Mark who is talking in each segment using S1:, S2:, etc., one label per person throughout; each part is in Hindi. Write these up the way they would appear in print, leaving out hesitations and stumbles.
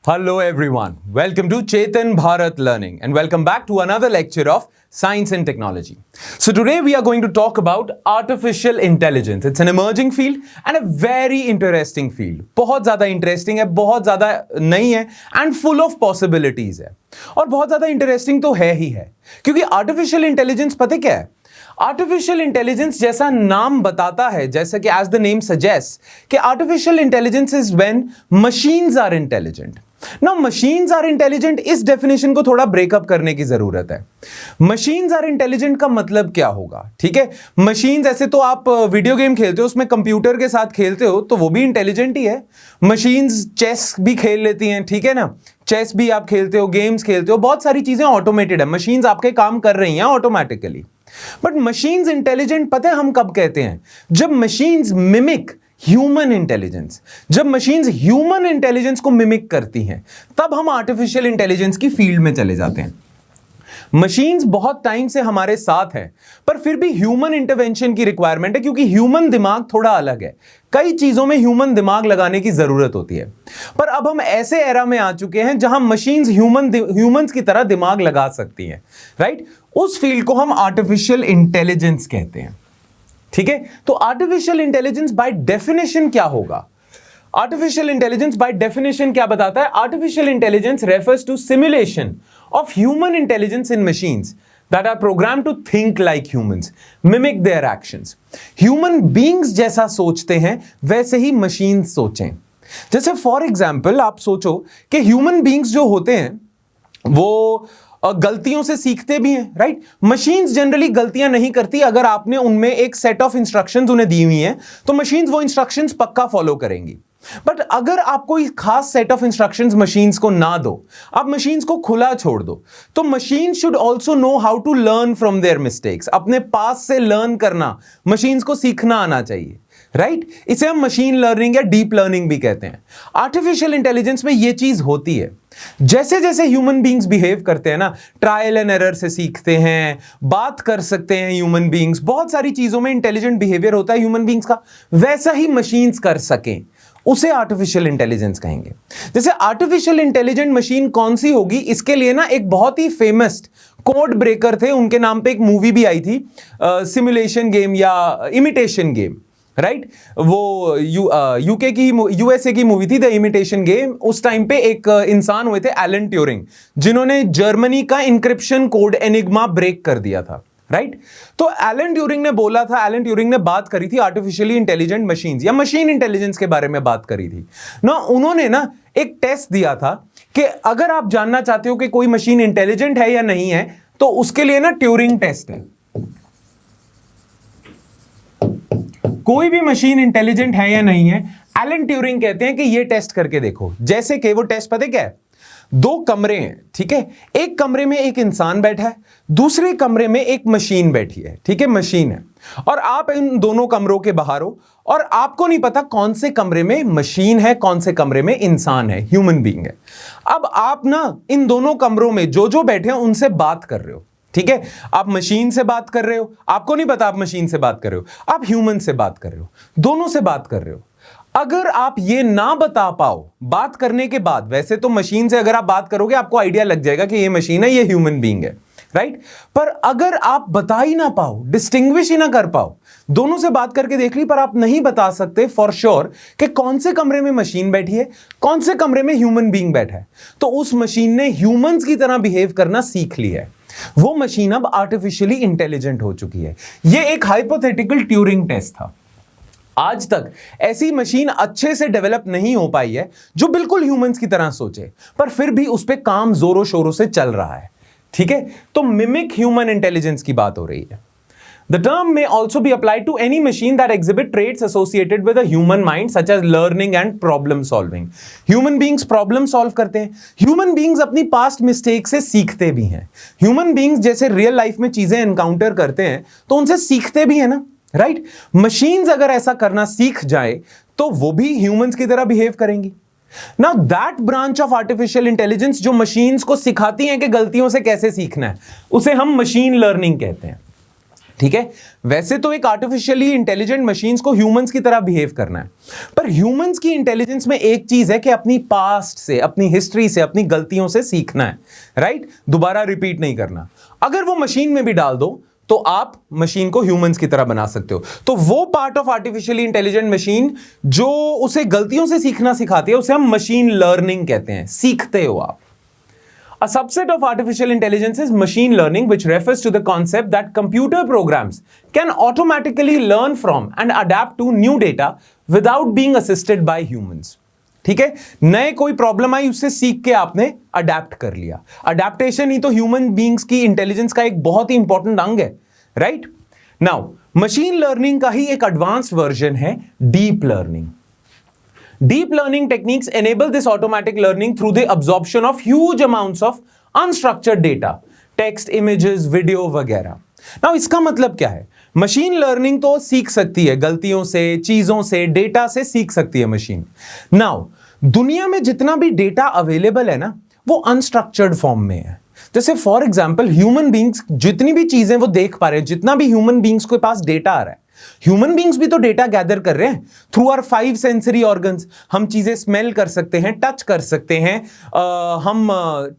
S1: Hello everyone, welcome to Chetan Bharat Learning and welcome back to another lecture of Science and Technology. So today we are going to talk about Artificial Intelligence. It's an emerging field and a very interesting field. बहुत ज़्यादा interesting है, बहुत ज़्यादा नई है and full of possibilities है. और बहुत ज़्यादा interesting तो है ही है, क्योंकि Artificial Intelligence पता क्या है? आर्टिफिशियल इंटेलिजेंस जैसा नाम बताता है, जैसा कि एज द नेम सजेस्ट कि artificial intelligence is when machines are intelligent. Now machines are intelligent, इस डेफिनेशन को थोड़ा ब्रेकअप करने की जरूरत है. मशीन्स आर इंटेलिजेंट का मतलब क्या होगा? ठीक है, मशीन्स ऐसे तो आप वीडियो गेम खेलते हो, उसमें कंप्यूटर के साथ खेलते हो तो वो भी इंटेलिजेंट ही है. मशीन्स चेस भी खेल लेती हैं, ठीक है ना, चेस भी आप खेलते हो, गेम्स खेलते हो, बहुत सारी चीजें ऑटोमेटेड है, मशीन्स आपके काम कर रही हैं ऑटोमेटिकली. बट मशीन्स इंटेलिजेंट पता है हम कब कहते हैं? जब मशीन्स मिमिक ह्यूमन इंटेलिजेंस, जब मशीन्स ह्यूमन इंटेलिजेंस को मिमिक करती हैं, तब हम आर्टिफिशियल इंटेलिजेंस की फील्ड में चले जाते हैं. मशीन्स बहुत टाइम से हमारे साथ हैं, पर फिर भी ह्यूमन इंटरवेंशन की रिक्वायरमेंट है, क्योंकि ह्यूमन दिमाग थोड़ा अलग है. कई चीजों में ह्यूमन दिमाग लगाने की जरूरत होती है. पर अब हम ऐसे एरा में आ चुके हैं जहां मशीन्स ह्यूमंस की तरह दिमाग लगा सकती हैं, राइट? उस फील्ड को हम आर्टिफिशियल इंटेलिजेंस कहते हैं. ठीक है, तो आर्टिफिशियल इंटेलिजेंस बाय डेफिनेशन क्या होगा? आर्टिफिशियल इंटेलिजेंस बाय डेफिनेशन क्या बताता है? Artificial intelligence refers to simulation of human intelligence in machines that are programmed to think like humans, mimic their actions. Human beings जैसा सोचते हैं वैसे ही machines सोचें. जैसे फॉर एग्जाम्पल आप सोचो कि ह्यूमन बींग्स जो होते हैं वो गलतियों से सीखते भी हैं, राइट? मशीन्स जनरली गलतियां नहीं करती. अगर आपने उनमें एक सेट ऑफ इंस्ट्रक्शंस उन्हें दी हुई हैं तो मशीन्स वो इंस्ट्रक्शंस पक्का फॉलो करेंगी. बट अगर आप कोई खास सेट ऑफ इंस्ट्रक्शंस मशीन्स को ना दो, आप मशीन्स को खुला छोड़ दो, तो machine should also know how to learn from their mistakes. अपने पास से लर्न करना, मशीन्स को सीखना आना चाहिए, राइट? इसे हम मशीन लर्निंग या डीप लर्निंग भी कहते हैं. आर्टिफिशियल इंटेलिजेंस में यह चीज होती है. जैसे जैसे ह्यूमन बींग्स बिहेव करते हैं ना, ट्रायल एंड एरर से सीखते हैं, बात कर सकते हैं ह्यूमन बींग्स, बहुत सारी चीजों में इंटेलिजेंट बिहेवियर होता है ह्यूमन बींग्स का, वैसा ही मशीन्स कर सकें, उसे आर्टिफिशियल इंटेलिजेंस कहेंगे. जैसे आर्टिफिशियल इंटेलिजेंट मशीन कौन सी होगी, इसके लिए ना एक बहुत ही फेमस कोड ब्रेकर थे, उनके नाम पे एक मूवी भी आई थी, सिमुलेशन गेम या इमिटेशन गेम, राइट? वो यूके की यूएसए की मूवी थी द इमिटेशन गेम. उस टाइम पे एक इंसान हुए थे एलन ट्यूरिंग, जिन्होंने जर्मनी का इंक्रिप्शन कोड एनिग्मा ब्रेक कर दिया था, राइट? तो एलन ट्यूरिंग ने बोला था, एलन ट्यूरिंग ने बात करी थी आर्टिफिशियली इंटेलिजेंट मशीन्स या मशीन इंटेलिजेंस के बारे में बात करी थी ना. उन्होंने ना एक टेस्ट दिया था कि अगर आप जानना चाहते हो कि कोई मशीन इंटेलिजेंट है या नहीं है, तो उसके लिए ना ट्यूरिंग टेस्ट है. कोई भी मशीन इंटेलिजेंट है या नहीं है, एलन ट्यूरिंग कहते हैं कि ये टेस्ट करके देखो. जैसे कि वो टेस्ट पता क्या है? दो कमरे हैं, ठीक है, एक कमरे में एक इंसान बैठा है, दूसरे कमरे में एक मशीन बैठी है, ठीक है, मशीन है, और आप इन दोनों कमरों के बाहर हो और आपको नहीं पता कौन से कमरे में मशीन है, कौन से कमरे में इंसान है, ह्यूमन बीइंग है. अब आप ना इन दोनों कमरों में जो जो बैठे हैं उनसे बात कर रहे हो, ठीक है? आप मशीन से बात कर रहे हो, आपको नहीं पता आप मशीन से बात कर रहे हो, आप ह्यूमन से बात कर रहे हो, दोनों से बात कर रहे हो. अगर आप ये ना बता पाओ बात करने के बाद, वैसे तो मशीन से अगर आप बात करोगे आपको आइडिया लग जाएगा कि ये मशीन है, ये ह्यूमन बीइंग है, राइट? पर अगर आप बता ही ना पाओ, डिस्टिंग्विश ही ना कर पाओ, दोनों से बात करके देख ली पर आप नहीं बता सकते फॉर श्योर कि कौन से कमरे में मशीन बैठी है, कौन से कमरे में ह्यूमन बीइंग बैठा है, तो उस मशीन ने ह्यूमंस की तरह बिहेव करना सीख लिया है. वो मशीन अब आर्टिफिशियली इंटेलिजेंट हो चुकी है. ये एक हाइपोथेटिकल ट्यूरिंग टेस्ट था. आज तक ऐसी मशीन अच्छे से डेवलप नहीं हो पाई है जो बिल्कुल ह्यूमंस की तरह सोचे, पर फिर भी उस पे काम जोरों शोरों से चल रहा है, ठीक है? तो मिमिक ह्यूमन इंटेलिजेंस की बात हो रही है. The term may also be applied to any machine that exhibit traits associated with a human mind, such as learning and problem solving. Human beings problem solve करते हैं. Human beings अपनी past mistake से सीखते भी हैं. Human beings जैसे real life में चीजें encounter करते हैं तो उनसे सीखते भी हैं ना, right? Machines अगर ऐसा करना सीख जाए तो वो भी humans की तरह behave करेंगी. Now that branch of artificial intelligence जो machines को सिखाती हैं कि गलतियों से कैसे सीखना है, उसे हम machine learning कहते हैं. ठीक है, वैसे तो एक आर्टिफिशियली इंटेलिजेंट मशीन्स को ह्यूमंस की तरह बिहेव करना है, पर ह्यूमंस की इंटेलिजेंस में एक चीज है कि अपनी पास्ट से, अपनी हिस्ट्री से, अपनी गलतियों से सीखना है, राइट? दोबारा रिपीट नहीं करना। अगर वो मशीन में भी डाल दो तो आप मशीन को ह्यूमंस की तरह बना सकते हो। तो वो part of artificially intelligent machine जो उसे गलतियों से सीखना सिखाती है, उसे हम मशीन लर्निंग कहते हैं। सीखते हो आप। A subset of artificial intelligence is machine learning, which refers to the concept that computer programs can automatically learn from and adapt to new data without being assisted by humans. ठीक है, नए कोई प्रॉब्लम आई, उससे सीख के आपने अडेप्ट कर लिया। अडेप्टेशन ही तो ह्यूमन बींग्स की इंटेलिजेंस का एक बहुत ही इंपॉर्टेंट अंग है, राइट? नाउ मशीन लर्निंग का ही एक एडवांस्ड वर्जन है deep learning. Deep learning techniques enable this automatic learning through the absorption of huge amounts of unstructured data, text, images, video वगैरह। Now इसका मतलब क्या है? मशीन लर्निंग तो सीख सकती है, गलतियों से, चीजों से, डेटा से सीख सकती है मशीन। नाउ दुनिया में जितना भी डेटा अवेलेबल है ना, वो अनस्ट्रक्चर्ड फॉर्म में है। जैसे फॉर एग्जाम्पल ह्यूमन बींग्स जितनी भी चीजें वो देख पा रहे हैं, जितना भी ह्यूमन बींग्स के पास डेटा आ रहा है, ह्यूमन बींग्स भी तो डेटा गैदर कर रहे हैं थ्रू आवर 5 सेंसरी ऑर्गन्स। हम चीजें स्मेल कर सकते हैं, टच कर सकते हैं, हम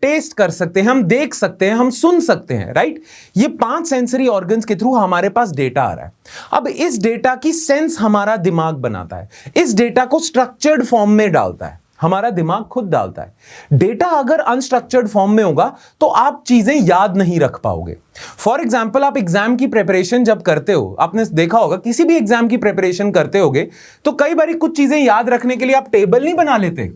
S1: टेस्ट कर सकते हैं, हम देख सकते हैं, हम सुन सकते हैं, राइट? ये 5 सेंसरी ऑर्गन्स के थ्रू हमारे पास डेटा आ रहा है। अब इस डेटा की सेंस हमारा दिमाग बनाता है, इस डेटा को स्ट्रक्चर्ड फॉर्म में डालता है, हमारा दिमाग खुद डालता है। डेटा अगर अनस्ट्रक्चर्ड फॉर्म में होगा तो आप चीजें याद नहीं रख पाओगे। फॉर एग्जाम्पल, आप एग्जाम की प्रिपरेशन जब करते हो, आपने देखा होगा किसी भी एग्जाम की प्रिपरेशन करते होगे तो कई बार कुछ चीजें याद रखने के लिए आप टेबल नहीं बना लेते,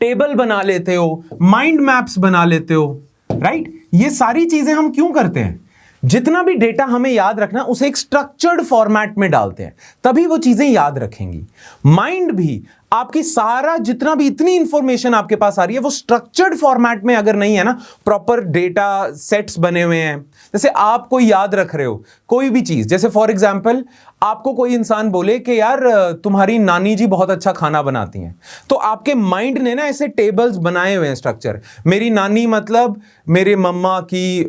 S1: टेबल बना लेते हो, माइंड मैप्स बना लेते हो, राइट? ये सारी चीजें हम क्यों करते हैं? जितना भी डेटा हमें याद रखना, उसे एक स्ट्रक्चर्ड फॉर्मेट में डालते हैं, तभी वो चीजें याद रखेंगी। माइंड भी आपकी सारा जितना भी इतनी इंफॉर्मेशन आपके पास आ रही है, वो स्ट्रक्चर्ड फॉर्मेट में अगर नहीं है ना, प्रॉपर डेटा सेट्स बने हुए हैं, जैसे आप कोई याद रख रहे हो कोई भी चीज, जैसे फॉर एग्जांपल आपको कोई इंसान बोले कि यार तुम्हारी नानी जी बहुत अच्छा खाना बनाती हैं, तो आपके माइंड ने ना ऐसे टेबल्स बनाए हुए हैं, स्ट्रक्चर। मेरी नानी मतलब मेरे मम्मा की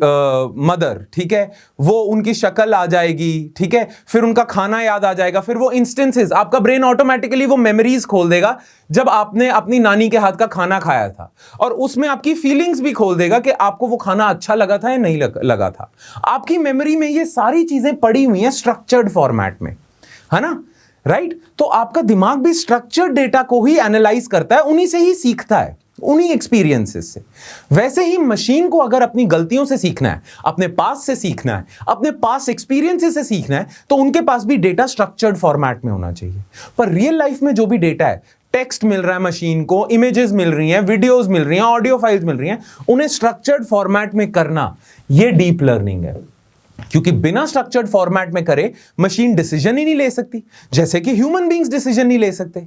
S1: मदर, ठीक है, वो उनकी शक्ल आ जाएगी, ठीक है, फिर उनका खाना याद आ जाएगा, फिर वो इंस्टेंसेस, आपका ब्रेन ऑटोमेटिकली वो मेमोरीज खोल देगा जब आपने अपनी नानी के हाथ का खाना खाया था, और उसमें आपकी फीलिंग्स भी खोल देगा कि आपको वो खाना अच्छा लगा था या नहीं लगा था। आपकी मेमोरी में ये सारी चीजें पड़ी हुई हैं स्ट्रक्चर्ड फॉर्मेट में, है ना, राइट? तो आपका दिमाग भी स्ट्रक्चर्ड डेटा को ही एनालाइज करता है, उन्हीं से ही सीखता है, उन्हीं एक्सपीरियंसेस से। वैसे ही मशीन को अगर अपनी गलतियों से सीखना है, अपने पास से सीखना है, अपने पास एक्सपीरियंसेस से सीखना है, तो उनके पास भी डेटा स्ट्रक्चर्ड फॉर्मेट में होना चाहिए। पर रियल लाइफ में जो भी डेटा है, टेक्स्ट मिल रहा है मशीन को, इमेजेस मिल रही हैं, वीडियोस मिल रही हैं, ऑडियो फाइल्स मिल रही हैं, उन्हें स्ट्रक्चर्ड फॉर्मेट में करना, यह डीप लर्निंग है। क्योंकि बिना स्ट्रक्चर्ड फॉर्मेट में करे मशीन डिसीजन ही नहीं ले सकती, जैसे कि ह्यूमन बींग्स डिसीजन नहीं ले सकते।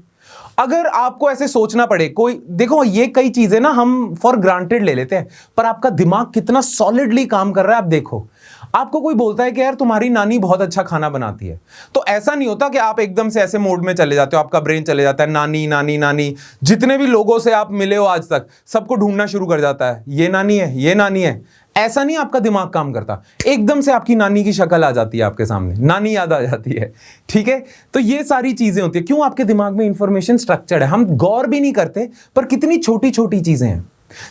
S1: अगर आपको ऐसे सोचना पड़े, कोई देखो, ये कई चीजें ना हम फॉर ग्रांटेड ले लेते हैं, पर आपका दिमाग कितना सॉलिडली काम कर रहा है आप देखो। आपको कोई बोलता है कि यार तुम्हारी नानी बहुत अच्छा खाना बनाती है, तो ऐसा नहीं होता कि आप एकदम से ऐसे मोड में चले जाते हो, आपका ब्रेन चले जाता है नानी नानी नानी, जितने भी लोगों से आप मिले हो आज तक सबको ढूंढना शुरू कर जाता है, ये नानी है, ये नानी है। ऐसा नहीं आपका दिमाग काम करता, एकदम से आपकी नानी की शक्ल आ जाती है आपके सामने, नानी याद आ जाती है, ठीक है? तो ये सारी चीजें होती है, क्यों? आपके दिमाग में इंफॉर्मेशन स्ट्रक्चर्ड है, हम गौर भी नहीं करते, पर कितनी छोटी छोटी चीजें हैं।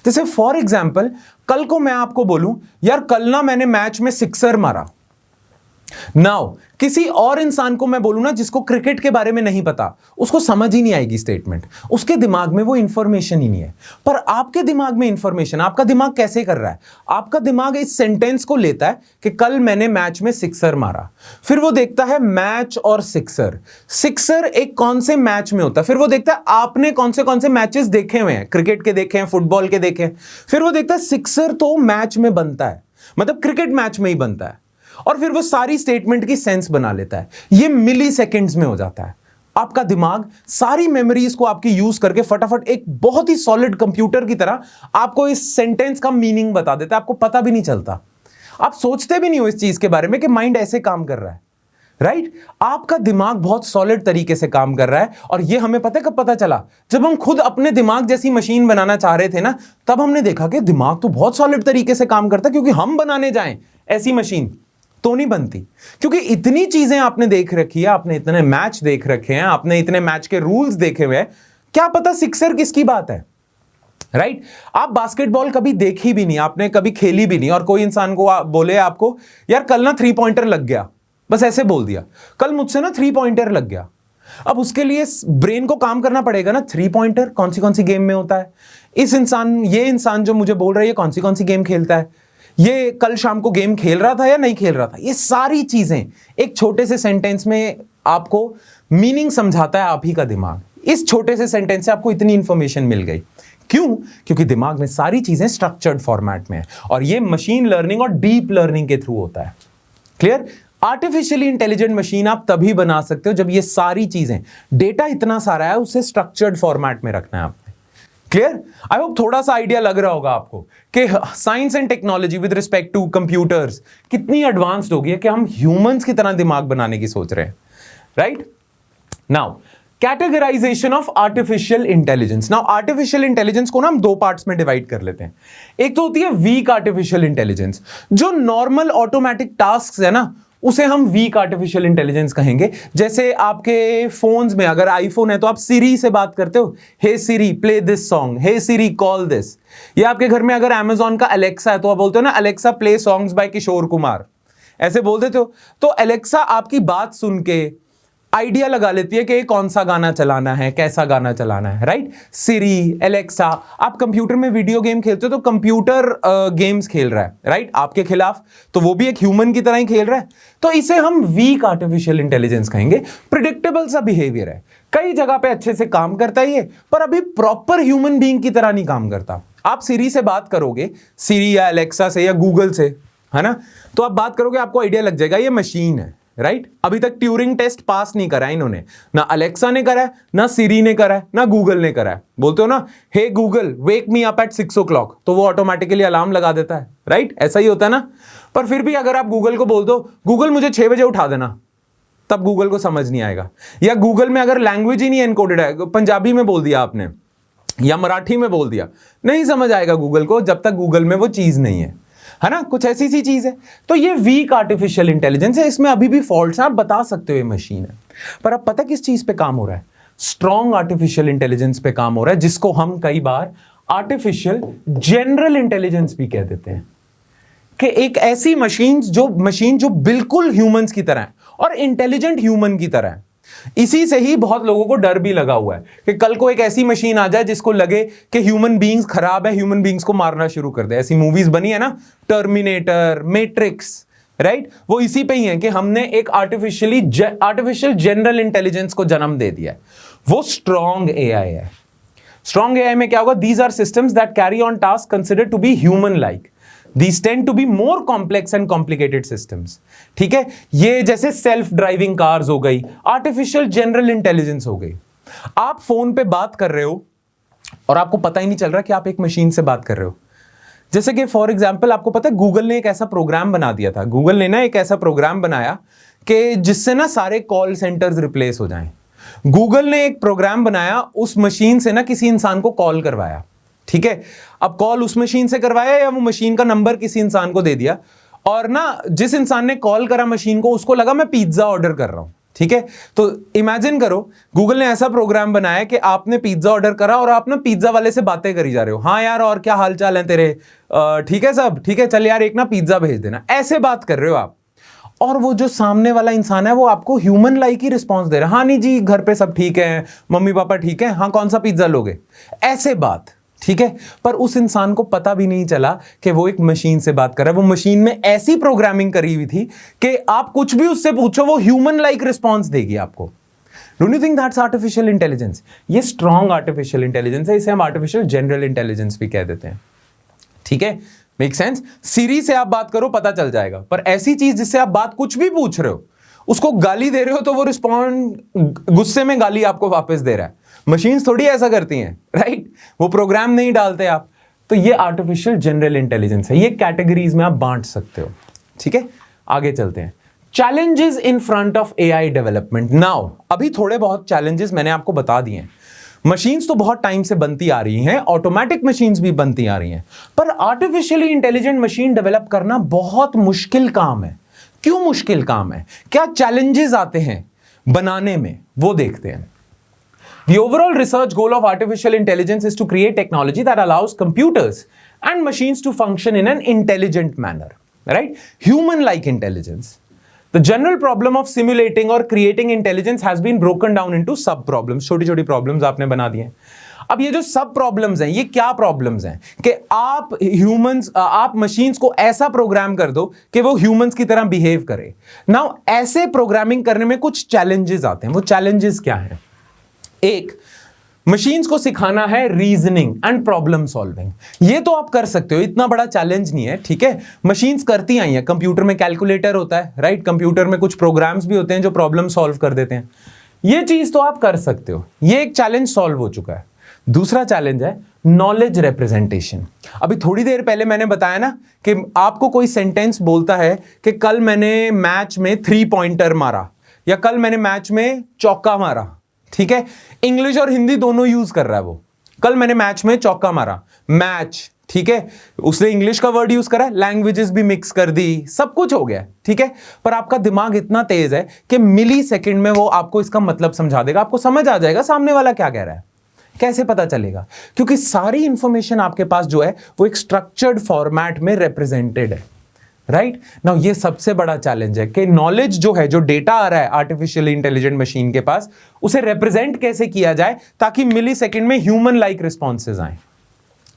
S1: जैसे फॉर एग्जाम्पल, कल को मैं आपको बोलूं यार कल ना मैंने मैच में सिक्सर मारा, नाउ किसी और इंसान को मैं बोलूं ना जिसको क्रिकेट के बारे में नहीं पता, उसको समझ ही नहीं आएगी स्टेटमेंट, उसके दिमाग में वो इंफॉर्मेशन ही नहीं है। पर आपके दिमाग में इंफॉर्मेशन, आपका दिमाग कैसे कर रहा है? आपका दिमाग इस सेंटेंस को लेता है कि कल मैंने मैच में सिक्सर मारा, फिर वो देखता है मैच और सिक्सर, सिक्सर एक कौन से मैच में होता है, फिर वो देखता है आपने कौन से मैचेस देखे हुए हैं, क्रिकेट के देखे हैं, फुटबॉल के देखे हैं, फिर वो देखता है सिक्सर तो मैच में बनता है, मतलब क्रिकेट मैच में ही बनता है, और फिर वो सारी स्टेटमेंट की सेंस बना लेता है। ये मिली सेकेंड्स में हो जाता है। आपका दिमाग सारी मेमोरीज को आपकी यूज करके फटाफट एक बहुत ही सॉलिड कंप्यूटर की तरह आपको इस सेंटेंस का मीनिंग बता देता है, आपको पता भी नहीं चलता, आप सोचते भी नहीं हो इस चीज के बारे में कि माइंड ऐसे काम कर रहा है, राइट? आपका दिमाग बहुत सॉलिड तरीके से काम कर रहा है, और ये हमें पता है कब पता चला? जब हम खुद अपने दिमाग जैसी मशीन बनाना चाह रहे थे ना, तब हमने देखा कि दिमाग तो बहुत सॉलिड तरीके से काम करता है, क्योंकि हम बनाने जाएं ऐसी मशीन तो नहीं बनती, क्योंकि इतनी चीजें आपने देख रखी है, आपने इतने मैच देख रखे हैं, आपने इतने मैच के रूल्स देखे हुए हैं, क्या पता सिक्सर किसकी बात है, राइट? आप बास्केटबॉल कभी देखी भी नहीं, आपने कभी खेली भी नहीं, और कोई इंसान को बोले आपको यार कल ना 3 पॉइंटर लग गया, बस ऐसे बोल दिया, कल मुझसे ना 3 पॉइंटर लग गया। अब उसके लिए ब्रेन को काम करना पड़ेगा ना, 3 पॉइंटर कौन सी गेम में होता है, ये इंसान जो मुझे बोल रहा है ये कौन सी गेम खेलता है, ये कल शाम को गेम खेल रहा था या नहीं खेल रहा था, ये सारी चीजें एक छोटे से सेंटेंस में आपको मीनिंग समझाता है आप ही का दिमाग। इस छोटे से सेंटेंस से आपको इतनी इंफॉर्मेशन मिल गई, क्यों? क्योंकि दिमाग में सारी चीजें स्ट्रक्चर्ड फॉर्मेट में है, और ये मशीन लर्निंग और डीप लर्निंग के थ्रू होता है। क्लियर? आर्टिफिशियली इंटेलिजेंट मशीन आप तभी बना सकते हो जब ये सारी चीजें, डेटा इतना सारा है, उसे स्ट्रक्चर्ड फॉर्मेट में रखना है आपने। क्लियर? आई होप थोड़ा सा आइडिया लग रहा होगा आपको कि science and technology with respect to computers कितनी एडवांस्ड हो गई है कि हम ह्यूमंस की तरह दिमाग बनाने की सोच रहे हैं, right? Now categorisation of artificial intelligence. Now artificial intelligence को ना हम 2 पार्ट्स में डिवाइड कर लेते हैं। एक तो होती है वीक आर्टिफिशियल इंटेलिजेंस, जो नॉर्मल ऑटोमेटिक टास्क है ना, उसे हम वीक आर्टिफिशियल इंटेलिजेंस कहेंगे। जैसे आपके फोन्स में अगर आईफोन है तो आप सिरी से बात करते हो, hey Siri play this song, hey Siri call this. या आपके घर में अगर अमेजॉन का अलेक्सा है तो आप बोलते हो ना Alexa play songs by Kishore Kumar, ऐसे बोल देते हो। तो अलेक्सा आपकी बात सुन के आइडिया लगा लेती है कि कौन सा गाना चलाना है, कैसा गाना चलाना है, राइट? सिरी, एलेक्सा। आप कंप्यूटर में वीडियो गेम खेलते हो तो कंप्यूटर गेम्स खेल रहा है, राइट? आपके खिलाफ, तो वो भी एक ह्यूमन की तरह ही खेल रहा है। तो इसे हम वीक आर्टिफिशियल इंटेलिजेंस कहेंगे। प्रिडिक्टेबल सा बिहेवियर है, कई जगह पे अच्छे से काम करता है ये, पर अभी प्रॉपर ह्यूमन बीइंग की तरह नहीं काम करता। आप सिरी से बात करोगे, सिरी या एलेक्सा से या गूगल से, है ना, तो आप बात करोगे, आपको आइडिया लग जाएगा ये मशीन है, राइट? अभी तक ट्यूरिंग टेस्ट पास नहीं करा इन्होंने, ना अलेक्सा ने करा है, ना सिरी ने करा है, ना गूगल ने करा है। बोलते हो ना hey Google wake me up at 6 o'clock, तो वो ऑटोमेटिकली अलार्म लगा देता है, राइट? ऐसा ही होता है ना। पर फिर भी अगर आप गूगल को बोल दो गूगल मुझे 6 बजे उठा देना, तब गूगल को समझ नहीं आएगा। या गूगल में अगर लैंग्वेज ही नहीं एनकोडेड है, पंजाबी में बोल दिया आपने या मराठी में बोल दिया, नहीं समझ आएगा गूगल को जब तक गूगल में वो चीज नहीं है ना? कुछ ऐसी सी चीज है। तो ये वीक आर्टिफिशियल इंटेलिजेंस है, इसमें अभी भी फॉल्ट्स हैं, आप बता सकते हो ये मशीन है। पर अब पता किस चीज पे काम हो रहा है? स्ट्रॉन्ग आर्टिफिशियल इंटेलिजेंस पे काम हो रहा है, जिसको हम कई बार आर्टिफिशियल जनरल इंटेलिजेंस भी कह देते हैं। कि एक ऐसी मशीन जो बिल्कुल ह्यूमंस की तरह है और इंटेलिजेंट ह्यूमन की तरह है। इसी से ही बहुत लोगों को डर भी लगा हुआ है कि कल को एक ऐसी मशीन आ जाए जिसको लगे कि ह्यूमन बीइंग्स खराब है, ह्यूमन बीइंग्स को मारना शुरू कर दे। ऐसी मूवीज बनी है ना, टर्मिनेटर, मैट्रिक्स, राइट? वो इसी पे ही है कि हमने एक आर्टिफिशियल जनरल इंटेलिजेंस को जन्म दे दिया है। वो स्ट्रॉन्ग एआई है। स्ट्रॉन्ग एआई में क्या होगा? These are systems that carry on task considered to be human like. These tend to be more complex and complicated systems. ठीक है, ये जैसे सेल्फ ड्राइविंग कार्स हो गई, आर्टिफिशियल जनरल इंटेलिजेंस हो गई। आप फोन पे बात कर रहे हो और आपको पता ही नहीं चल रहा कि आप एक मशीन से बात कर रहे हो। जैसे कि फॉर एग्जाम्पल आपको पता है गूगल ने एक ऐसा प्रोग्राम बना दिया था, गूगल ने ना एक ऐसा प्रोग्राम बनाया कि जिससे ना सारे कॉल सेंटर्स रिप्लेस हो जाएं। गूगल ने एक प्रोग्राम बनाया, उस मशीन से ना किसी इंसान को कॉल करवाया। ठीक है, अब कॉल उस मशीन से करवाया या वो मशीन का नंबर किसी इंसान को दे दिया, और ना जिस इंसान ने कॉल करा मशीन को, उसको लगा मैं पिज्जा ऑर्डर कर रहा हूं। ठीक है, तो इमेजिन करो गूगल ने ऐसा प्रोग्राम बनाया कि आपने पिज्जा ऑर्डर करा और आप ना पिज्जा वाले से बातें करी जा रहे हो। हाँ यार, और क्या हाल चाल है तेरे, ठीक है सब ठीक है, चल यार एक ना पिज्जा भेज देना, ऐसे बात कर रहे हो आप। और वो जो सामने वाला इंसान है वो आपको ह्यूमन लाइक ही रिस्पॉन्स दे रहा है। हाँ नहीं जी, घर पे सब ठीक है, मम्मी पापा ठीक है, हाँ कौन सा पिज्जा लोगे, ऐसे बात। ठीक है, पर उस इंसान को पता भी नहीं चला कि वो एक मशीन से बात कर रहा है। वो मशीन में ऐसी प्रोग्रामिंग करी हुई थी कि आप कुछ भी उससे पूछो वो ह्यूमन लाइक रिस्पॉन्स देगी आपको। Don't you think that's artificial intelligence? ये स्ट्रॉन्ग आर्टिफिशियल इंटेलिजेंस है, इसे हम आर्टिफिशियल जनरल इंटेलिजेंस भी कह देते हैं। ठीक है, मेक सेंस? सीरी से आप बात करो पता चल जाएगा, पर ऐसी चीज जिससे आप बात कुछ भी पूछ रहे हो, उसको गाली दे रहे हो तो वो रिस्पॉन्ड गुस्से में गाली आपको वापस दे रहा है। मशीन्स थोड़ी ऐसा करती हैं, राइट? वो प्रोग्राम नहीं डालते आप। तो ये आर्टिफिशियल जनरल इंटेलिजेंस है, ये कैटेगरीज में आप बांट सकते हो। ठीक है, आगे चलते हैं। Challenges in front of AI development. Now अभी थोड़े बहुत चैलेंजेस मैंने आपको बता दिए हैं। मशीन्स तो बहुत टाइम से बनती आ रही हैं, ऑटोमेटिक मशीन्स भी बनती आ रही हैं, पर आर्टिफिशियली इंटेलिजेंट मशीन डेवलप करना बहुत मुश्किल काम है। क्यों मुश्किल काम है, क्या चैलेंजेस आते हैं बनाने में, वो देखते हैं। The overall research goal of artificial intelligence is to create technology that allows computers and machines to function in an intelligent manner, right? Human-like intelligence. The general problem of simulating or creating intelligence has been broken down into sub-problems. छोटी-छोटी problems आपने बना दी हैं। अब ये जो सब प्रॉब्लम्स हैं, ये क्या प्रॉब्लम्स हैं कि आप मशीन्स को ऐसा प्रोग्राम कर दो कि वो ह्यूमंस की तरह बिहेव करे। नाउ ऐसे प्रोग्रामिंग करने में कुछ चैलेंजेस आते हैं। वो चैलेंजेस क्या हैं? एक, मशीन्स को सिखाना है रीजनिंग एंड प्रॉब्लम सॉल्विंग। ये तो आप कर सकते हो, इतना बड़ा चैलेंज नहीं है, ठीक है। मशीन्स करती आई हैं, कंप्यूटर में कैलकुलेटर होता है, राइट? कंप्यूटर में कुछ प्रोग्राम्स भी होते हैं जो प्रॉब्लम सॉल्व कर देते हैं। ये चीज तो आप कर सकते हो, ये एक चैलेंज सॉल्व हो चुका है। दूसरा चैलेंज है नॉलेज रिप्रेजेंटेशन। अभी थोड़ी देर पहले मैंने बताया ना कि आपको कोई सेंटेंस बोलता है कि कल मैंने मैच में 3 पॉइंटर मारा या कल मैंने मैच में चौका मारा, ठीक है। इंग्लिश और हिंदी दोनों यूज कर रहा है वो। कल मैंने मैच में चौका मारा, मैच, ठीक है। उसने इंग्लिश का वर्ड यूज करा, लैंग्वेजेस भी मिक्स कर दी, सब कुछ हो गया, ठीक है। पर आपका दिमाग इतना तेज है कि मिली सेकेंड में वो आपको इसका मतलब समझा देगा, आपको समझ आ जाएगा सामने वाला क्या कह रहा है। कैसे पता चलेगा? क्योंकि सारी इंफॉर्मेशन आपके पास जो है वो एक स्ट्रक्चर्ड फॉर्मेट में रिप्रेजेंटेड है, राइट नाउ। ये सबसे बड़ा चैलेंज है कि नॉलेज जो है, जो डेटा आ रहा है आर्टिफिशियल इंटेलिजेंट मशीन के पास, उसे रिप्रेजेंट कैसे किया जाए ताकि मिली सेकेंड में ह्यूमन लाइक रिस्पॉन्सेज आए,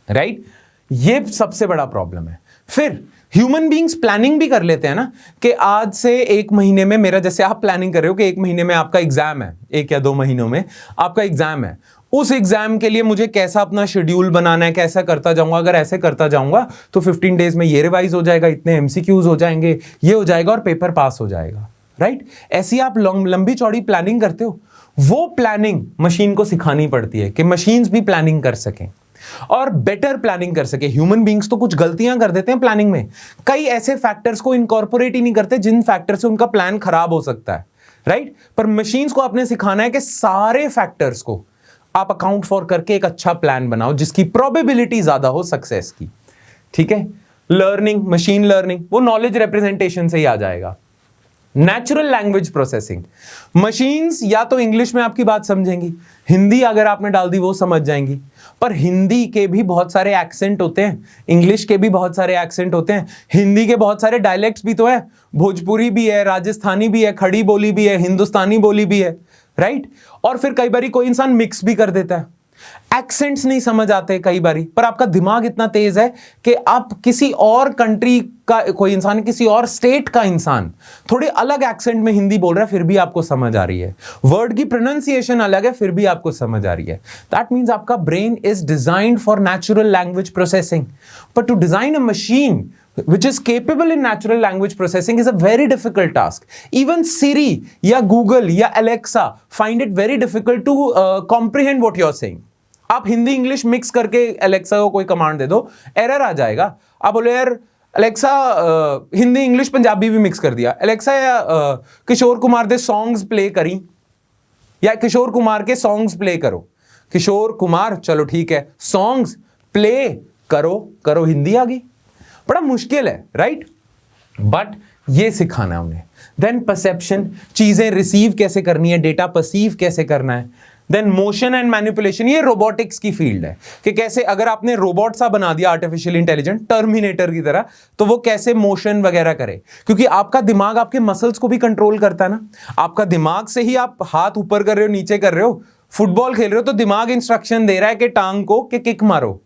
S1: राइट? ये सबसे बड़ा प्रॉब्लम है। फिर ह्यूमन बीइंग्स प्लानिंग भी कर लेते हैं ना कि आज से 1 महीने में मेरा, जैसे आप प्लानिंग कर रहे हो कि 1 महीने में आपका एग्जाम है, 1 या 2 महीनों में आपका एग्जाम है, उस एग्जाम के लिए मुझे कैसा अपना शेड्यूल बनाना है, कैसा करता जाऊंगा। अगर ऐसे करता जाऊंगा तो 15 डेज में ये रिवाइज हो जाएगा, इतने एमसीक्यूज हो जाएंगे, ये हो जाएगा और पेपर पास हो जाएगा, राइट? ऐसी आप लंबी चौड़ी प्लानिंग करते हो। वो प्लानिंग मशीन को सिखानी पड़ती है कि मशीन्स भी प्लानिंग कर सकें और बेटर प्लानिंग कर सके। ह्यूमन बीइंग्स तो कुछ गलतियां कर देते हैं प्लानिंग में, कई ऐसे फैक्टर्स को इनकॉर्पोरेट ही नहीं करते जिन फैक्टर से उनका प्लान खराब हो सकता है, राइट? पर मशीन्स को आपने सिखाना है कि सारे फैक्टर्स को आप अकाउंट फॉर करके एक अच्छा प्लान बनाओ जिसकी प्रोबेबिलिटी ज्यादा हो सक्सेस की, ठीक है। लर्निंग, मशीन लर्निंग, वो नॉलेज रिप्रेजेंटेशन से ही आ जाएगा। नेचुरल लैंग्वेज प्रोसेसिंग, मशीन्स या तो इंग्लिश में आपकी बात समझेंगी, हिंदी अगर आपने डाल दी वो समझ जाएंगी, पर हिंदी के भी बहुत सारे एक्सेंट होते हैं, इंग्लिश के भी बहुत सारे एक्सेंट होते हैं, हिंदी के बहुत सारे डायलेक्ट्स भी तो है, भोजपुरी भी है, राजस्थानी भी है, खड़ी बोली भी है, हिंदुस्तानी बोली भी है, राइट? और फिर कई बारी कोई इंसान मिक्स भी कर देता है, एक्सेंट्स नहीं समझ आते कई बारी, पर आपका दिमाग इतना तेज है कि आप किसी और कंट्री का कोई इंसान, किसी और स्टेट का इंसान थोड़े अलग एक्सेंट में हिंदी बोल रहा है, फिर भी आपको समझ आ रही है। वर्ड की प्रोनाउंसिएशन अलग है, फिर भी आपको समझ आ रही है। दैट मीन्स आपका brain is designed for natural language processing, but to design a machine which is capable in natural language processing is a very difficult task. Even Siri या Google या Alexa find it very difficult to comprehend what you're saying. आप हिंदी इंग्लिश मिक्स करके Alexa को कोई कमांड दे दो, एरर आ जाएगा। आप बोले यार Alexa हिंदी इंग्लिश पंजाबी भी मिक्स कर दिया, Alexa या किशोर कुमार दे सॉन्ग्स प्ले करी, या किशोर कुमार के सॉन्ग्स प्ले करो। किशोर कुमार, चलो ठीक है, सॉन्ग्स प्ले करो हिंदी आ गई। बड़ा मुश्किल है, राइट? बट ये सिखाना है उन्हें। देन परसेप्शन, चीजें रिसीव कैसे करनी है, डेटा परसीव कैसे करना है। देन मोशन एंड मैनिपुलेशन, ये रोबोटिक्स की फील्ड है कि कैसे अगर आपने रोबोट सा बना दिया आर्टिफिशियल इंटेलिजेंट टर्मिनेटर की तरह, तो वो कैसे मोशन वगैरह करे, क्योंकि आपका दिमाग आपके मसल्स को भी कंट्रोल करता है ना। आपका दिमाग से ही आप हाथ ऊपर कर रहे हो, नीचे कर रहे हो, फुटबॉल खेल रहे हो, तो दिमाग इंस्ट्रक्शन दे रहा है कि टांग को कि किक मारो,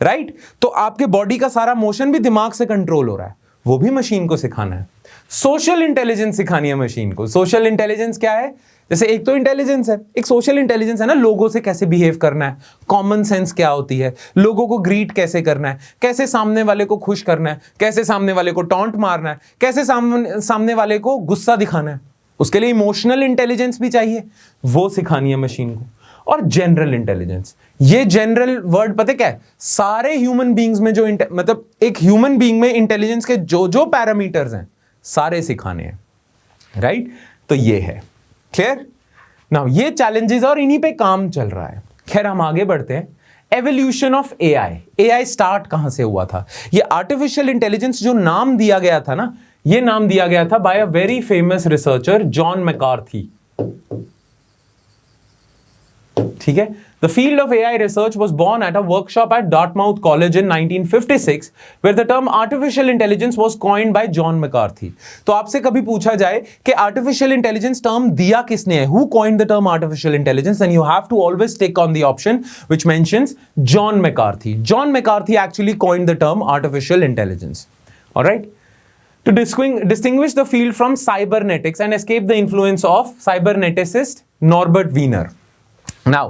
S1: राइट? तो आपके बॉडी का सारा मोशन भी दिमाग से कंट्रोल हो रहा है, वो भी मशीन को सिखाना है। सोशल इंटेलिजेंस सिखानी है मशीन को। सोशल इंटेलिजेंस क्या है? जैसे एक तो इंटेलिजेंस है, एक सोशल इंटेलिजेंस है ना, लोगों से कैसे बिहेव करना है, कॉमन सेंस क्या होती है, लोगों को ग्रीट कैसे करना है, कैसे सामने वाले को खुश करना है, कैसे सामने वाले को टॉन्ट मारना है, कैसे सामने वाले को गुस्सा दिखाना है। उसके लिए इमोशनल इंटेलिजेंस भी चाहिए, वो सिखानी है मशीन को। और जनरल इंटेलिजेंस, ये जनरल वर्ड पता क्या है? सारे ह्यूमन बीइंग्स में जो मतलब एक ह्यूमन बीइंग में इंटेलिजेंस के जो जो पैरामीटर्स हैं सारे सिखाने हैं, राइट? तो ये है क्लियर। नाउ ये चैलेंजेस और इन्हीं पे काम चल रहा है। खैर हम आगे बढ़ते हैं। एवोल्यूशन ऑफ एआई स्टार्ट कहां से हुआ था? ये आर्टिफिशियल इंटेलिजेंस जो नाम दिया गया था ना, ये नाम दिया गया था by a very famous researcher John McCarthy. ठीक है, the field of AI research was born at a workshop at Dartmouth College in 1956 where the term artificial intelligence was coined by John McCarthy. तो आपसे कभी पूछा जाए कि आर्टिफिशियल इंटेलिजेंस टर्म दिया किसने है, who coined the term artificial intelligence, then you have to always tick on the option which mentions John McCarthy. John McCarthy actually coined the term artificial intelligence. Alright, to distinguish the field from cybernetics and escape the influence of cyberneticist Norbert Wiener. Now,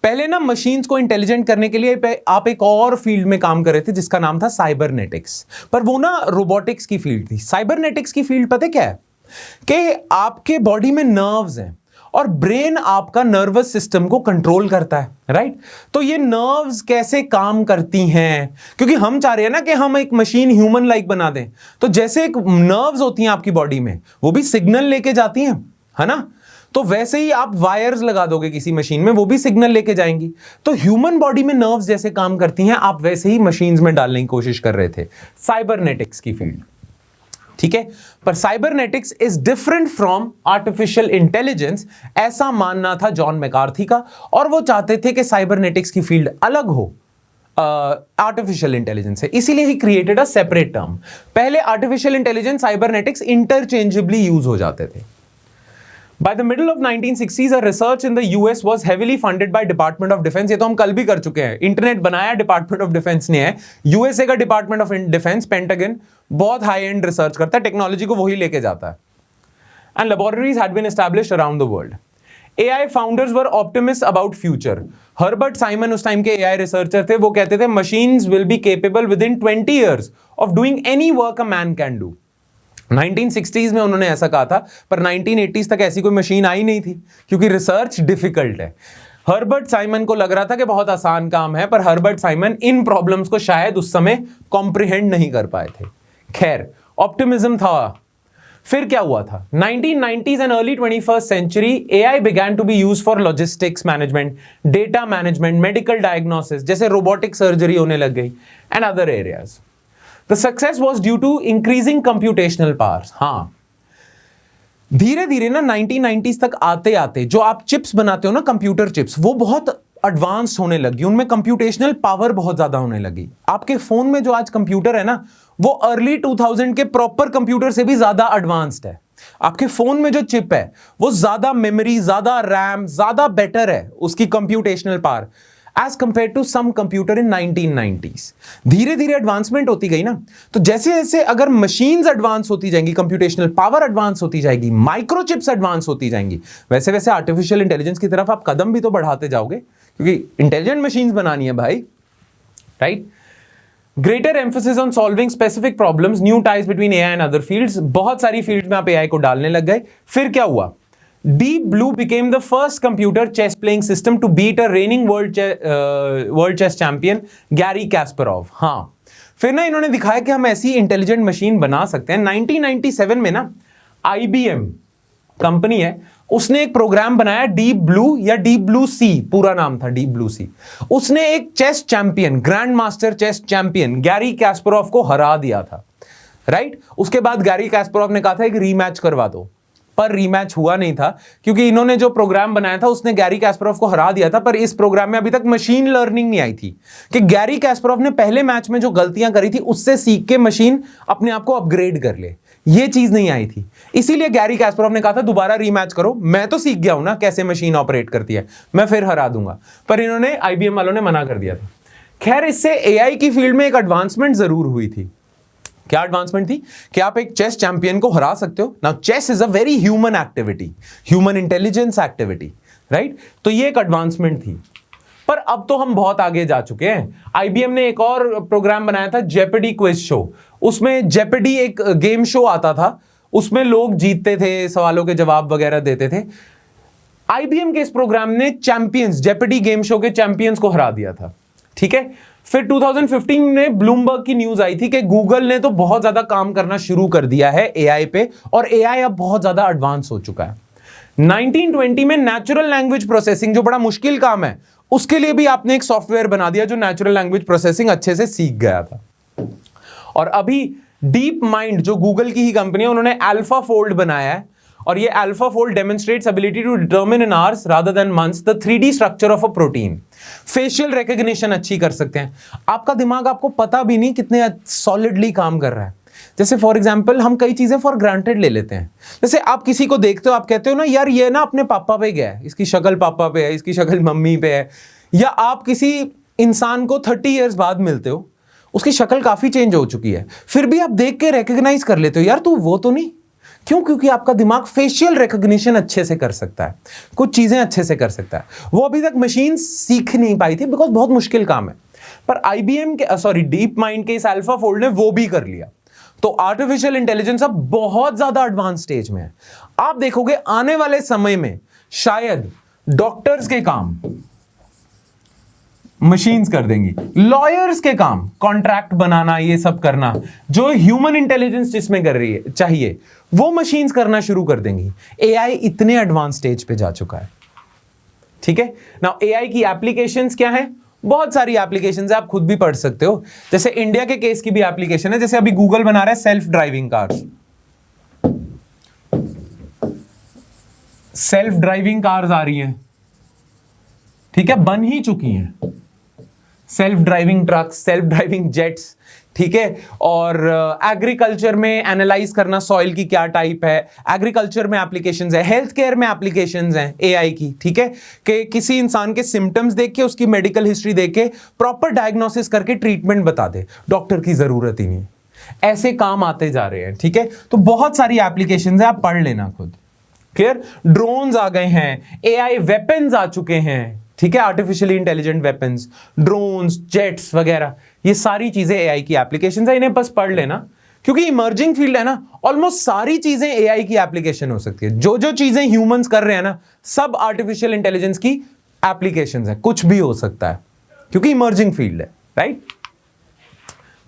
S1: पहले ना मशीन्स को इंटेलिजेंट करने के लिए आप एक और फील्ड में काम कर रहे थे जिसका नाम था साइबरनेटिक्स, पर वो ना रोबोटिक्स की फील्ड थी। साइबरनेटिक्स की फील्ड पता क्या है कि आपके बॉडी में नर्व्स हैं और ब्रेन आपका नर्वस सिस्टम को कंट्रोल करता है, राइट? तो ये नर्व्स कैसे काम करती हैं, क्योंकि हम चाह रहे हैं ना कि हम एक मशीन ह्यूमन लाइक बना दें, तो जैसे एक नर्व्स होती हैं आपकी बॉडी में, वो भी सिग्नल लेके जाती हैं, है ना? तो वैसे ही आप वायर्स लगा दोगे किसी मशीन में, वो भी सिग्नल लेके जाएंगी। तो ह्यूमन बॉडी में नर्व्स जैसे काम करती हैं, आप वैसे ही मशीन्स में डालने की कोशिश कर रहे थे, साइबरनेटिक्स की फील्ड। ठीक है, पर cybernetics is different from artificial intelligence, ऐसा मानना था जॉन मैकार्थी का, और वो चाहते थे कि साइबरनेटिक्स की फील्ड अलग हो आर्टिफिशियल इंटेलिजेंस से, इसीलिए ही क्रिएटेड अ सेपरेट टर्म। पहले artificial intelligence, cybernetics interchangeably use हो जाते थे। By the middle of 1960s, a research in the US was heavily funded by Department of Defense. ये तो हम कल भी कर चुके हैं, इंटरनेट बनाया डिपार्टमेंट ऑफ डिफेंस ने है, यूएसए का डिपार्टमेंट ऑफ डिफेंस, पेंटागन, बहुत हाई एंड रिसर्च करता है, टेक्नोलॉजी को वही लेके जाता है। And laboratories had been established around the world. AI founders were optimist about future. Herbert Simon उस टाइम के AI रिसर्चर थे, वो कहते थे machines will be capable within 20 years of doing any work a man can do. 1960s में उन्होंने ऐसा कहा था, पर 1980s तक ऐसी कोई मशीन आई नहीं थी, क्योंकि रिसर्च डिफिकल्ट है। हर्बर्ट साइमन को लग रहा था कि बहुत आसान काम है, पर हर्बर्ट साइमन इन प्रॉब्लम्स को शायद उस समय कॉम्प्रिहेंड नहीं कर पाए थे। खैर, ऑप्टिमिज्म था। फिर क्या हुआ था? 1990s and early 21st century AI began to be used for logistics management, data management, medical diagnosis, जैसे रोबोटिक सर्जरी होने लग गई, and other areas. The success was due to increasing computational powers. हाँ, धीरे धीरे ना 1990s तक आते आते जो आप चिप्स बनाते हो ना, कंप्यूटर चिप्स, वो बहुत एडवांस होने लगी, उनमें कंप्यूटेशनल पावर बहुत ज्यादा होने लगी। आपके फोन में जो आज कंप्यूटर है ना, वो अर्ली 2000 के प्रॉपर कंप्यूटर से भी ज्यादा एडवांस्ड है। आपके फोन में जो चिप है वो ज्यादा मेमोरी, ज्यादा रैम, ज्यादा बेटर है उसकी computational power as compare to some computer in 1990s। धीरे धीरे एडवांसमेंट होती गई ना, तो जैसे जैसे अगर मशीन्स एडवांस होती जाएंगी, कंप्यूटेशनल पावर एडवांस होती जाएगी, माइक्रोचिप्स एडवांस होती जाएंगी, वैसे वैसे आर्टिफिशियल इंटेलिजेंस की तरफ आप कदम भी तो बढ़ाते जाओगे, क्योंकि इंटेलिजेंट मशीन्स बनानी है भाई, right? Greater emphasis on solving specific problems, new ties between AI and other fields, बहुत सारी फील्ड्स में आप एआई को डालने लग गए। फिर क्या हुआ? Deep Blue became the first computer chess playing system to beat a reigning world chess champion Garry Kasparov. हाँ, फिर ना इन्होंने दिखाया कि हम ऐसी इंटेलिजेंट मशीन बना सकते हैं। 1997 में ना IBM कंपनी है, उसने एक प्रोग्राम बनाया डीप ब्लू, या डीप ब्लू सी पूरा नाम था, डीप ब्लू सी। उसने एक chess champion, grandmaster chess champion Garry Kasparov को हरा दिया था, राइट? उसके बाद गैरी कैस्परोव ने कहा था एक रीमैच करवा दो, पर रीमैच हुआ नहीं था, क्योंकि इन्होंने जो प्रोग्राम बनाया था उसने गैरी कैस्परोव को हरा दिया था, पर इस प्रोग्राम में अभी तक मशीन लर्निंग नहीं आई थी कि गैरी कैस्परोव ने पहले मैच में जो गलतियां करी थी उससे सीख के मशीन अपने आप को अपग्रेड कर ले, ये चीज नहीं आई थी। इसीलिए गैरी कैस्परोव ने कहा था दोबारा रीमैच करो, मैं तो सीख गया हूं ना कैसे मशीन ऑपरेट करती है, मैं फिर हरा दूंगा, पर इन्होंने IBM वालों ने मना कर दिया था। खैर, इससे AI की फील्ड में एक एडवांसमेंट जरूर हुई थी। क्या एडवांसमेंट थी? कि आप एक चेस चैंपियन को हरा सकते हो। Now chess is a very human activity, human intelligence activity, right? तो ये एक एडवांसमेंट थी, पर अब तो हम बहुत आगे जा चुके हैं। IBM ने एक और प्रोग्राम बनाया था, जेपेडी क्विज शो। उसमें जेपेडी एक गेम शो आता था, उसमें लोग जीतते थे, सवालों के जवाब वगैरह देते थे। IBM के इस प्रोग्राम ने चैंपियंस, जेपेडी गेम शो के चैंपियंस को हरा दिया था, ठीक है? फिर 2015 में ब्लूमबर्ग की न्यूज आई थी कि गूगल ने तो बहुत ज्यादा काम करना शुरू कर दिया है AI पे, और AI अब बहुत ज्यादा एडवांस हो चुका है। 1920 में नेचुरल लैंग्वेज प्रोसेसिंग, जो बड़ा मुश्किल काम है, उसके लिए भी आपने एक सॉफ्टवेयर बना दिया जो नेचुरल लैंग्वेज प्रोसेसिंग अच्छे से सीख गया था। और अभी डीप माइंड जो गूगल की ही कंपनी है, उन्होंने अल्फा फोल्ड बनाया है, और ये AlphaFold demonstrates ability to determine in hours rather than months the 3D structure of a protein. Facial recognition अच्छी कर सकते हैं। आपका दिमाग आपको पता भी नहीं कितने सॉलिडली काम कर रहा है। जैसे फॉर एग्जाम्पल हम कई चीजें फॉर ग्रांटेड ले लेते हैं। जैसे आप किसी को देखते हो, आप कहते हो ना यार ये ना अपने पापा पे गया है, इसकी शक्ल पापा पे है, इसकी शक्ल मम्मी पे है। या आप किसी इंसान को 30 ईयर्स बाद मिलते हो, उसकी शक्ल काफी चेंज हो चुकी है, फिर भी आप देख के रिकॉग्नाइज कर लेते हो यार तू वो तो नहीं। क्यों? क्योंकि आपका दिमाग फेशियल रिकॉग्निशन अच्छे से कर सकता है, कुछ चीजें अच्छे से कर सकता है। वो अभी तक मशीन सीख नहीं पाई थी बिकॉज बहुत मुश्किल काम है, पर आईबीएम के डीप माइंड के इस अल्फा फोल्ड ने वो भी कर लिया। तो आर्टिफिशियल इंटेलिजेंस अब बहुत ज्यादा एडवांस स्टेज में है। आप देखोगे आने वाले समय में शायद डॉक्टर्स के काम मशीन्स कर देंगी, लॉयर्स के काम कॉन्ट्रैक्ट बनाना, ये सब करना जो ह्यूमन इंटेलिजेंस जिसमें कर रही है चाहिए वो मशीन्स करना शुरू कर देंगी। एआई इतने एडवांस स्टेज पे जा चुका है। ठीक है, नाउ एआई की एप्लीकेशंस क्या है? बहुत सारी एप्लीकेशंस है, आप खुद भी पढ़ सकते हो। जैसे इंडिया के केस की भी एप्लीकेशन है, जैसे अभी गूगल बना रहा है self driving cars. Self driving cars आ रही हैं, ठीक है, बन ही चुकी हैं। Self driving trucks, self driving jets, ठीक है। और एग्रीकल्चर में एनालाइज करना सॉइल की क्या टाइप है, एग्रीकल्चर में एप्लीकेशंस है, हेल्थ केयर में एप्लीकेशंस हैं एआई की, ठीक है, कि किसी इंसान के सिम्टम्स देख के, उसकी मेडिकल हिस्ट्री देख के प्रॉपर डायग्नोसिस करके ट्रीटमेंट बता दे, डॉक्टर की जरूरत ही नहीं। ऐसे काम आते जा रहे हैं, ठीक है। तो बहुत सारी एप्लीकेशंस है, आप पढ़ लेना खुद। क्लियर? ड्रोन्स आ गए हैं, एआई वेपन्स आ चुके हैं, ठीक है, artificially intelligent weapons, drones, jets वगैरह, ये सारी चीजें एआई की एप्लीकेशंस है। इन्हें बस पढ़ लेना क्योंकि इमर्जिंग फील्ड है ना, ऑलमोस्ट सारी चीजें एआई की एप्लीकेशन हो सकती है। जो जो चीजें ह्यूमंस कर रहे हैं ना, सब आर्टिफिशियल इंटेलिजेंस की एप्लीकेशंस है, कुछ भी हो सकता है क्योंकि इमर्जिंग फील्ड है, राइट।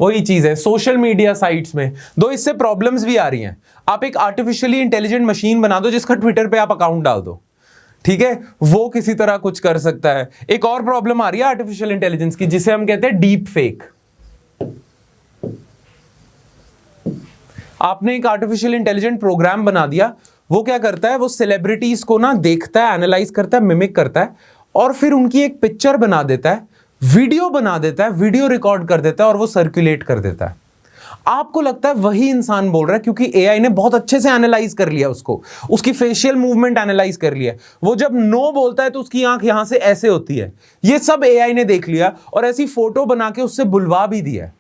S1: वही चीज है सोशल मीडिया साइट्स में, दो इससे प्रॉब्लम्स भी आ रही हैं। आप एक आर्टिफिशियली इंटेलिजेंट मशीन बना दो जिसका ट्विटर पे आप अकाउंट डाल दो, ठीक है, वो किसी तरह कुछ कर सकता है। एक और प्रॉब्लम आ रही है आर्टिफिशियल इंटेलिजेंस की जिसे हम कहते हैं डीप फेक। आपने एक आर्टिफिशियल इंटेलिजेंट प्रोग्राम बना दिया, वो क्या करता है, वो सेलिब्रिटीज को ना देखता है, एनालाइज करता है, मिमिक करता है, और फिर उनकी एक पिक्चर बना देता है, वीडियो बना देता है, वीडियो रिकॉर्ड कर देता है, और वो सर्कुलेट कर देता है। आपको लगता है वही इंसान बोल रहा है क्योंकि एआई ने बहुत अच्छे से एनालाइज कर लिया उसको, उसकी फेशियल मूवमेंट एनालाइज कर लिया। वो जब नो बोलता है तो उसकी आंख यहां से ऐसे होती है, ये सब एआई ने देख लिया और ऐसी फोटो बना के उससे बुलवा भी दिया,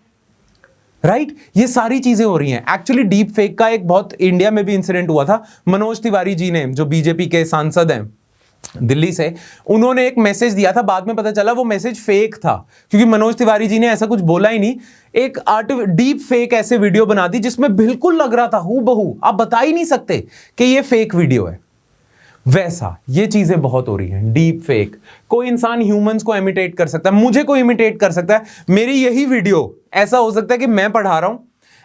S1: राइट। ये सारी चीजें हो रही हैं। एक्चुअली डीप फेक का एक बहुत इंडिया में भी इंसिडेंट हुआ था। मनोज तिवारी जी ने, जो बीजेपी के सांसद हैं दिल्ली से, उन्होंने एक मैसेज दिया था, बाद में पता चला वो मैसेज फेक था क्योंकि मनोज तिवारी जी ने ऐसा कुछ बोला ही नहीं। एक डीप फेक ऐसे वीडियो बना दी जिसमें बिल्कुल लग रहा था हूबहू, आप बता ही नहीं सकते कि ये फेक वीडियो है। वैसा ये चीजें बहुत हो रही हैं। डीप फेक, कोई इंसान ह्यूमंस को इमिटेट कर सकता है, मुझे कोई इमिटेट कर सकता है, मेरी यही वीडियो ऐसा हो सकता है कि मैं पढ़ा रहा हूं,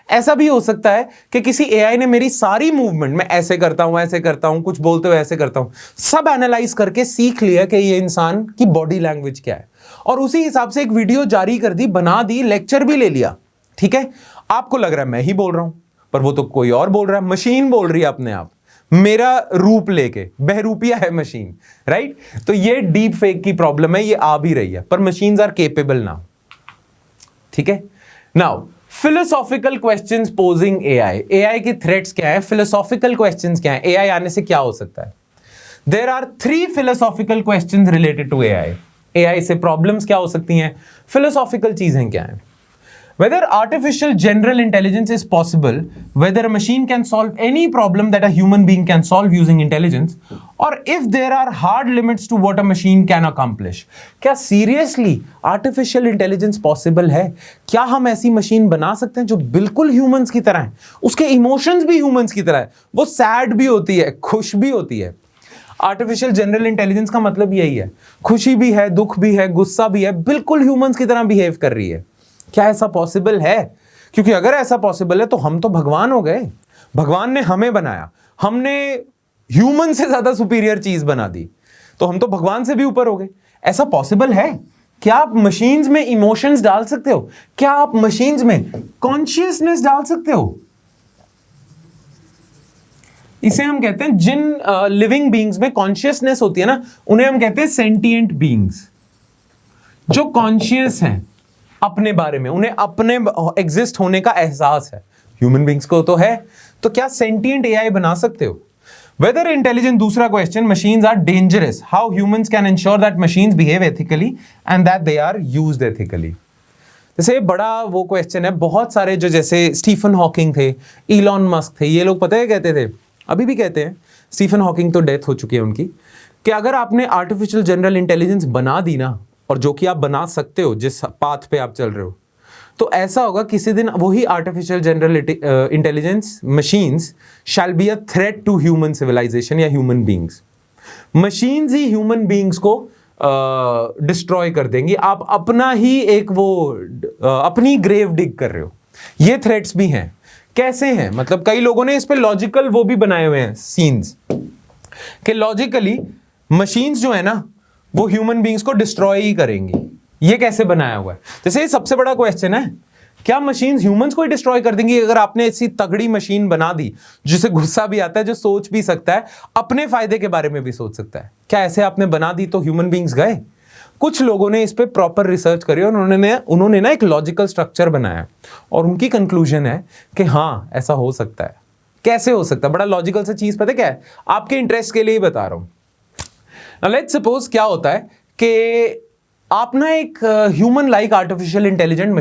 S1: ऐसा भी हो सकता है कि किसी एआई ने मेरी सारी मूवमेंट, मैं ऐसे करता हूं, ऐसे करता हूं, कुछ बोलते हुए ऐसे करता हूं, सब एनालाइज करके सीख लिया कि ये इंसान की बॉडी लैंग्वेज क्या है, और उसी हिसाब से एक वीडियो जारी कर दी, बना दी, लेक्चर भी ले लिया, ठीक है। आपको लग रहा है मैं ही बोल रहा हूं, पर वो तो कोई और बोल रहा है, मशीन बोल रही है अपने आप, मेरा रूप लेके, बहरूपिया है मशीन, राइट। तो ये डीप फेक की प्रॉब्लम है, ये आ भी रही है, पर मशीन्स आर केपेबल नाउ, ठीक है। Now philosophical questions posing AI, AI की थ्रेट्स क्या है, फिलोसॉफिकल क्वेश्चंस क्या है, एआई आने से क्या हो सकता है। There are 3 philosophical questions related to AI. AI से प्रॉब्लम्स क्या हो सकती हैं, फिलोसॉफिकल चीजें क्या हैं। Whether artificial general intelligence is possible, whether a machine can solve any problem that a human being can solve using intelligence, or if there are hard limits to what a machine can accomplish. क्या seriously artificial intelligence possible है? क्या हम ऐसी मशीन बना सकते हैं जो बिल्कुल humans की तरह है, उसके emotions भी humans की तरह है, वो sad भी होती है, खुश भी होती है। आर्टिफिशियल जनरल इंटेलिजेंस का मतलब यही है, खुशी भी है, दुख भी है, गुस्सा भी है, बिल्कुल ह्यूमंस की तरह बिहेव कर रही है। क्या ऐसा पॉसिबल है? क्योंकि अगर ऐसा पॉसिबल है तो हम तो भगवान हो गए, भगवान ने हमें बनाया, हमने ह्यूमन से ज्यादा सुपीरियर चीज बना दी, तो हम तो भगवान से भी ऊपर हो गए। ऐसा पॉसिबल है? क्या आप मशीन्स में इमोशंस डाल सकते हो? क्या आप मशीन्स में कॉन्शियसनेस डाल सकते हो? इसे हम कहते हैं, जिन लिविंग बीइंग्स में कॉन्शियसनेस होती है ना, उन्हें हम कहते हैं सेंटिएंट बीइंग्स, जो कॉन्शियस हैं अपने बारे में, उन्हें अपने एग्जिस्ट होने का एहसास है। ह्यूमन बीइंग्स को तो है, तो क्या सेंटिएंट एआई बना सकते हो? वेदर इंटेलिजेंट, दूसरा question, machines are dangerous, how humans can ensure that machines behave ethically and that they are used ethically. जैसे बड़ा वो क्वेश्चन है, बहुत सारे जो जैसे स्टीफन हॉकिंग थे, इलॉन मस्क थे, ये लोग पता है कहते थे, अभी भी कहते हैं, स्टीफन हॉकिंग तो डेथ हो चुकी है उनकी, कि अगर आपने आर्टिफिशियल जनरल इंटेलिजेंस बना दी ना, और जो कि आप बना सकते हो जिस पाथ पे आप चल रहे हो, तो ऐसा होगा किसी दिन वही artificial general intelligence machines shall be a threat to human civilisation या ह्यूमन बीइंग्स। मशीन्स ही ह्यूमन बीइंग्स को डिस्ट्रॉय कर देंगी। आप अपना ही एक वो अपनी ग्रेव डिग कर रहे हो। ये थ्रेट्स भी हैं। कैसे हैं? मतलब कई लोगों ने इस पे लॉजिकल वो भी बनाए हुए हैं सीन्स, कि लॉजिकली मशीन्स जो है ना वो ह्यूमन बीइंग्स को डिस्ट्रॉय ही करेंगी। ये कैसे बनाया हुआ है? जैसे ये सबसे बड़ा क्वेश्चन है, क्या मशीन्स ह्यूमंस को ही डिस्ट्रॉय कर देंगी? अगर आपने ऐसी तगड़ी मशीन बना दी जिसे गुस्सा भी आता है, जो सोच भी सकता है, अपने फायदे के बारे में भी सोच सकता है, क्या ऐसे आपने बना दी तो ह्यूमन बीइंग्स गए? कुछ लोगों ने इस पे प्रॉपर रिसर्च करी और उन्होंने ना एक लॉजिकल स्ट्रक्चर बनाया और उनकी कंक्लूजन है कि हाँ ऐसा हो सकता है। कैसे हो सकता है? बड़ा लॉजिकल सा चीज पता है क्या है? आपके इंटरेस्ट के लिए ही बता रहा हूं। लेट्स सपोज क्या होता है कि आप ना एक human like artificial intelligent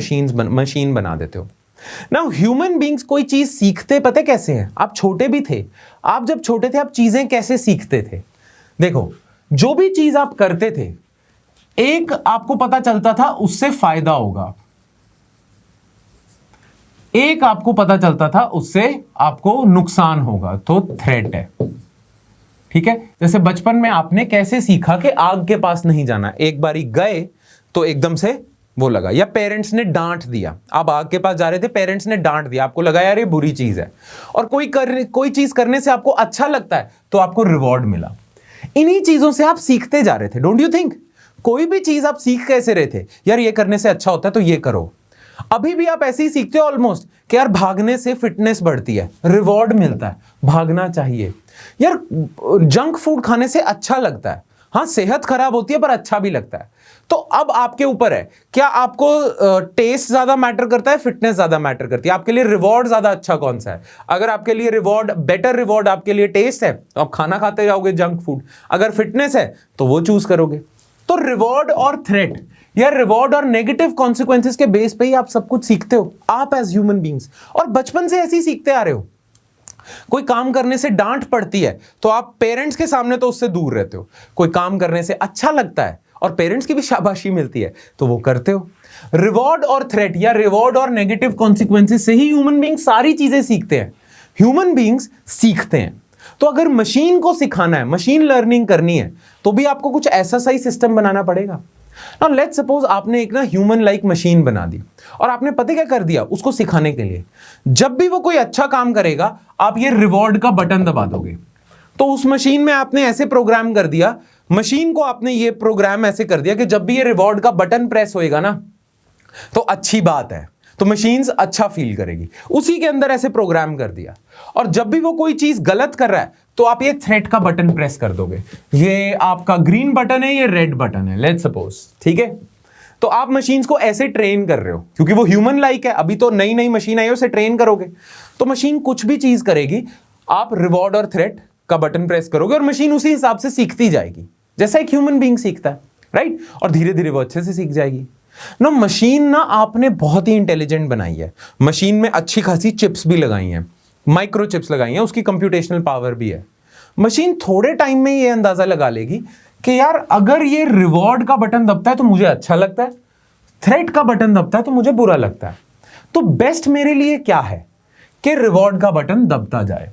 S1: machine बना देते हो ना। ह्यूमन बीइंग्स कोई चीज सीखते पता कैसे हैं? आप छोटे भी थे, आप जब छोटे थे आप चीजें कैसे सीखते थे? देखो, जो भी चीज आप करते थे, एक आपको पता चलता था उससे फायदा होगा, एक आपको पता चलता था उससे आपको नुकसान होगा, तो थ्रेट है। ठीक है, जैसे बचपन में आपने कैसे सीखा कि आग के पास नहीं जाना, एक बारी गए तो एकदम से वो लगा, या पेरेंट्स ने डांट दिया, आप आग के पास जा रहे थे, पेरेंट्स ने डांट दिया, आपको लगा यार ये बुरी चीज है, और कोई चीज करने से आपको अच्छा लगता है तो आपको रिवॉर्ड मिला। इन्हीं चीजों से आप सीखते जा रहे थे। Don't you think? कोई भी चीज आप सीख कैसे रहे थे? यार ये करने से अच्छा होता है तो ये करो। अभी भी आप ऐसे ही सीखते हो ऑलमोस्ट, कि यार भागने से फिटनेस बढ़ती है, रिवॉर्ड मिलता है, भागना चाहिए। यार जंक फूड खाने से अच्छा लगता है, हाँ सेहत खराब होती है पर अच्छा भी लगता है। तो अब आपके ऊपर है, क्या आपको टेस्ट ज्यादा मैटर करता है, फिटनेस ज्यादा मैटर करती है? आपके लिए रिवॉर्ड ज्यादा अच्छा कौन सा है? अगर आपके लिए रिवॉर्ड, बेटर रिवॉर्ड आपके लिए टेस्ट है तो आप खाना खाते जाओगे जंक फूड, अगर फिटनेस है तो वो चूज करोगे। तो रिवॉर्ड और थ्रेट, या रिवॉर्ड और नेगेटिव कॉन्सिक्वेंसेस के बेस पे ही आप सब कुछ सीखते हो, आप एज ह्यूमन बीइंग्स, और बचपन से ऐसे ही सीखते आ रहे हो। कोई काम करने से डांट पड़ती है तो आप पेरेंट्स के सामने तो उससे दूर रहते हो, कोई काम करने से अच्छा लगता है और पेरेंट्स की भी शाबाशी मिलती है तो वो करते हो। रिवॉर्ड और थ्रेट, या रिवॉर्ड और नेगेटिव कॉन्सिक्वेंसेस से ही ह्यूमन बीइंग्स सारी चीजें सीखते हैं। ह्यूमन बीइंग्स सीखते हैं। तो अगर मशीन को सिखाना है, मशीन लर्निंग करनी है, तो भी आपको कुछ ऐसा सही सिस्टम बनाना पड़ेगा। नाउ लेट्स सपोज आपने एक ना ह्यूमन लाइक मशीन बना दी और आपने पता क्या कर दिया उसको सिखाने के लिए, जब भी वो कोई अच्छा काम करेगा आप ये रिवॉर्ड का बटन दबा दोगे। तो उस मशीन में आपने ऐसे प्रोग्राम कर दिया, मशीन को आपने ये प्रोग्राम ऐसे कर दिया कि जब भी ये रिवॉर्ड का बटन प्रेस होएगा ना तो अच्छी बात है, तो मशीन्स अच्छा फील करेगी। उसी के अंदर ऐसे प्रोग्राम कर दिया, और जब भी वो कोई चीज गलत कर रहा है तो आप ये थ्रेट का बटन प्रेस कर दोगे। ये आपका ग्रीन बटन है, ये रेड बटन है, लेट्स सपोज, ठीक है। तो आप मशीन्स को ऐसे ट्रेन कर रहे हो क्योंकि वो ह्यूमन लाइक है। अभी तो नई नई मशीन आई है, उसे ट्रेन करोगे तो मशीन कुछ भी चीज करेगी, आप रिवॉर्ड और थ्रेट का बटन प्रेस करोगे और मशीन उसी हिसाब से सीखती जाएगी, जैसा एक ह्यूमन बीइंग सीखता है, राइट। और धीरे धीरे वो अच्छे से सीख जाएगी ना। मशीन ना आपने बहुत ही इंटेलिजेंट बनाई है, मशीन में अच्छी खासी चिप्स भी लगाई हैं, माइक्रो चिप्स लगाई हैं, उसकी कंप्यूटेशनल पावर भी है। मशीन थोड़े टाइम में ये अंदाजा लगा लेगी कि यार अगर ये रिवॉर्ड का बटन दबता है तो मुझे अच्छा लगता है, थ्रेट का बटन दबता है तो मुझे बुरा लगता है, तो बेस्ट मेरे लिए क्या है कि रिवॉर्ड का बटन दबता जाए,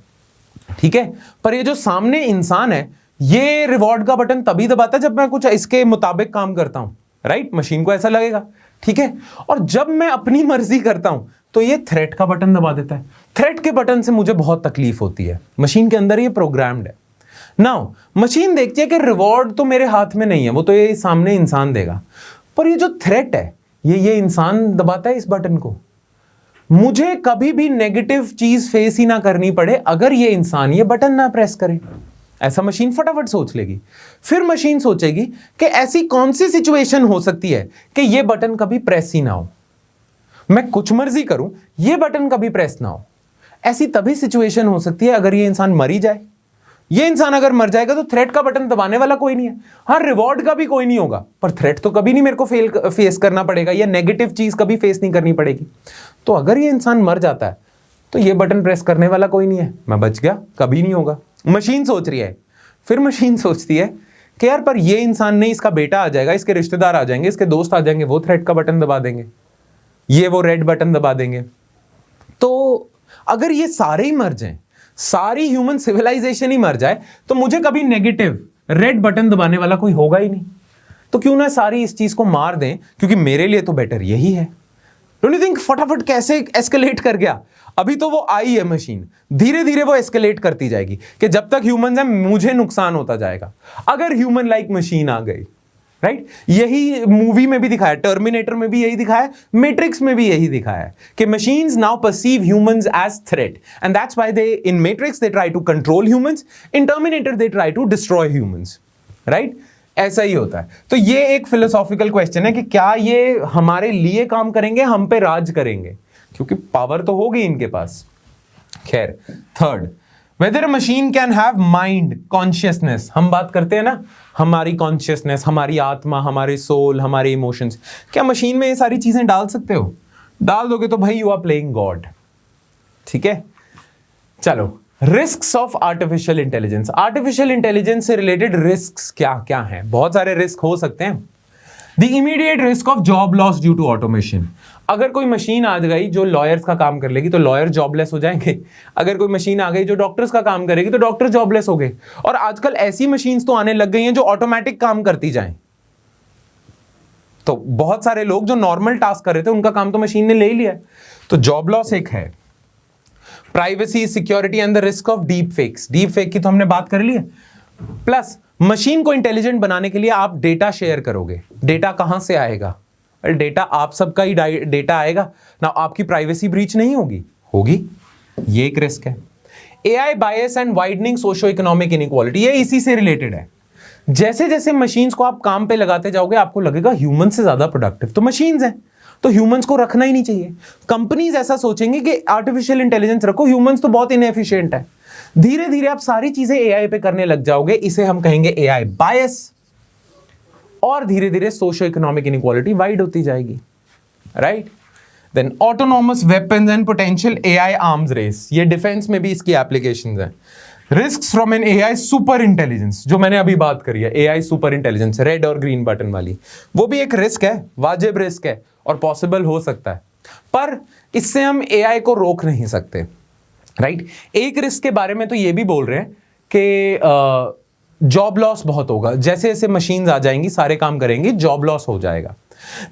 S1: ठीक है। पर ये जो सामने इंसान है ये रिवॉर्ड का बटन तभी दबाता है जब मैं कुछ इसके मुताबिक काम करता हूं, राइट। मशीन को ऐसा लगेगा, ठीक है। और जब मैं अपनी मर्जी करता हूं तो ये थ्रेट का बटन दबा देता है। थ्रेट के बटन से मुझे बहुत तकलीफ होती है, मशीन के अंदर ये प्रोग्राम्ड है। नाउ मशीन देखती है कि रिवॉर्ड तो मेरे हाथ में नहीं है, वो तो ये सामने इंसान देगा, पर ये जो थ्रेट है, ये इंसान दबाता है इस बटन को। मुझे कभी भी नेगेटिव चीज फेस ही ना करनी पड़े अगर ये इंसान ये बटन ना प्रेस करे। ऐसा मशीन फटाफट सोच लेगी। फिर मशीन सोचेगी कि ऐसी कौन सी सिचुएशन हो सकती है कि ये बटन कभी प्रेस ही ना हो, मैं कुछ मर्जी करूं ये बटन कभी प्रेस ना हो। ऐसी तभी सिचुएशन हो सकती है अगर ये इंसान मर ही जाए। ये इंसान अगर मर जाएगा तो थ्रेट का बटन दबाने वाला कोई नहीं है। हाँ, रिवॉर्ड का भी कोई नहीं होगा, पर थ्रेट तो कभी नहीं मेरे को फेस करना पड़ेगा, या नेगेटिव चीज कभी फेस नहीं करनी पड़ेगी। तो अगर ये इंसान मर जाता है तो ये बटन प्रेस करने वाला कोई नहीं है, मैं बच गया, कभी नहीं होगा। मशीन सोच रही है। फिर मशीन सोचती है कि यार पर ये इंसान नहीं, इसका बेटा आ जाएगा, इसके रिश्तेदार आ जाएंगे, इसके दोस्त आ जाएंगे, वो थ्रेट का बटन दबा देंगे, ये वो रेड बटन दबा देंगे। तो अगर ये सारे ही मर जाएं, सारी ह्यूमन सिविलाइजेशन ही मर जाए, तो मुझे कभी नेगेटिव रेड बटन दबाने वाला कोई होगा ही नहीं। तो क्यों ना सारी इस चीज को मार दें, क्योंकि मेरे लिए तो बेटर यही है। डोंट यू थिंक फटाफट कैसे एस्केलेट कर गया। अभी तो वो आई है मशीन, धीरे धीरे वो एस्केलेट करती जाएगी कि जब तक ह्यूमन है मुझे नुकसान होता जाएगा। अगर ह्यूमन लाइक मशीन आ गई, राइट, यही मूवी में भी दिखाया, टर्मिनेटर में भी यही दिखाया, मैट्रिक्स में भी यही दिखाया कि machines now perceive humans as threat, and that's why they in Matrix they try to control humans, in Terminator they try to destroy humans, right. ऐसा ही होता है। तो ये एक फिलोसॉफिकल क्वेश्चन है कि क्या ये हमारे लिए काम करेंगे, हम पे राज करेंगे, क्योंकि पावर तो होगी इनके पास। खैर, third, whether machine can have mind, consciousness. हम बात करते हैं ना, हमारी कॉन्शियसनेस, हमारी आत्मा, हमारे सोल, हमारे इमोशंस, क्या मशीन में ये सारी चीजें डाल सकते हो? डाल दोगे तो भाई यू आर प्लेइंग गॉड। ठीक है, चलो, risks of artificial intelligence. Artificial intelligence से रिलेटेड रिस्क्स क्या क्या हैं? बहुत सारे रिस्क हो सकते हैं। The immediate risk of job loss due to automation. अगर कोई मशीन आ गई जो लॉयर्स का काम कर लेगी तो लॉयर जॉबलेस हो जाएंगे। अगर कोई मशीन आ गई जो डॉक्टर्स का काम करेगी तो डॉक्टर जॉबलेस हो गए। और आजकल ऐसी मशीन्स तो आने लग गई हैं जो ऑटोमेटिक काम करती जाएं। तो बहुत सारे लोग जो नॉर्मल टास्क कर रहे थे उनका काम तो मशीन ने ले ही लिया। तो जॉब लॉस एक है। Privacy, security and the risk of deep fakes. Deep fake की तो हमने बात कर ली है। प्लस मशीन को इंटेलिजेंट बनाने के लिए आप डेटा शेयर करोगे। डेटा कहां से आएगा? डेटा आप सबका ही डेटा आएगा ना, आपकी प्राइवेसी ब्रीच नहीं होगी, ये एक रिस्क है। AI bias and widening socio economic inequality, ये इसी से रिलेटेड है। जैसे जैसे मशीन्स को आप काम पे लगाते जाओगे आपको लगेगा ह्यूमन से ज्यादा प्रोडक्टिव तो मशीन्स हैं, तो ह्यूमंस को रखना ही नहीं चाहिए। कंपनीज ऐसा सोचेंगे कि आर्टिफिशियल इंटेलिजेंस रखो, ह्यूमंस तो बहुत इनएफिशिएंट है। धीरे धीरे आप सारी चीजें एआई पे करने लग जाओगे, इसे हम कहेंगे एआई बायस, और धीरे धीरे सोशो इकोनॉमिक इनइक्वालिटी वाइड होती जाएगी, राइट। Then autonomous weapons and potential AI arms race, ये डिफेंस में भी इसकी एप्लीकेशंस हैं। Risks from an AI super intelligence, जो मैंने अभी बात करी है, एआई सुपर इंटेलिजेंस, रेड और ग्रीन बटन वाली, वो भी एक रिस्क है, वाजिब रिस्क है और पॉसिबल हो सकता है, पर इससे हम एआई को रोक नहीं सकते, राइट। एक रिस्क के बारे में तो ये भी बोल रहे हैं कि जॉब लॉस बहुत होगा, जैसे जैसे मशीन्स आ जाएंगी सारे काम करेंगी, जॉब लॉस हो जाएगा।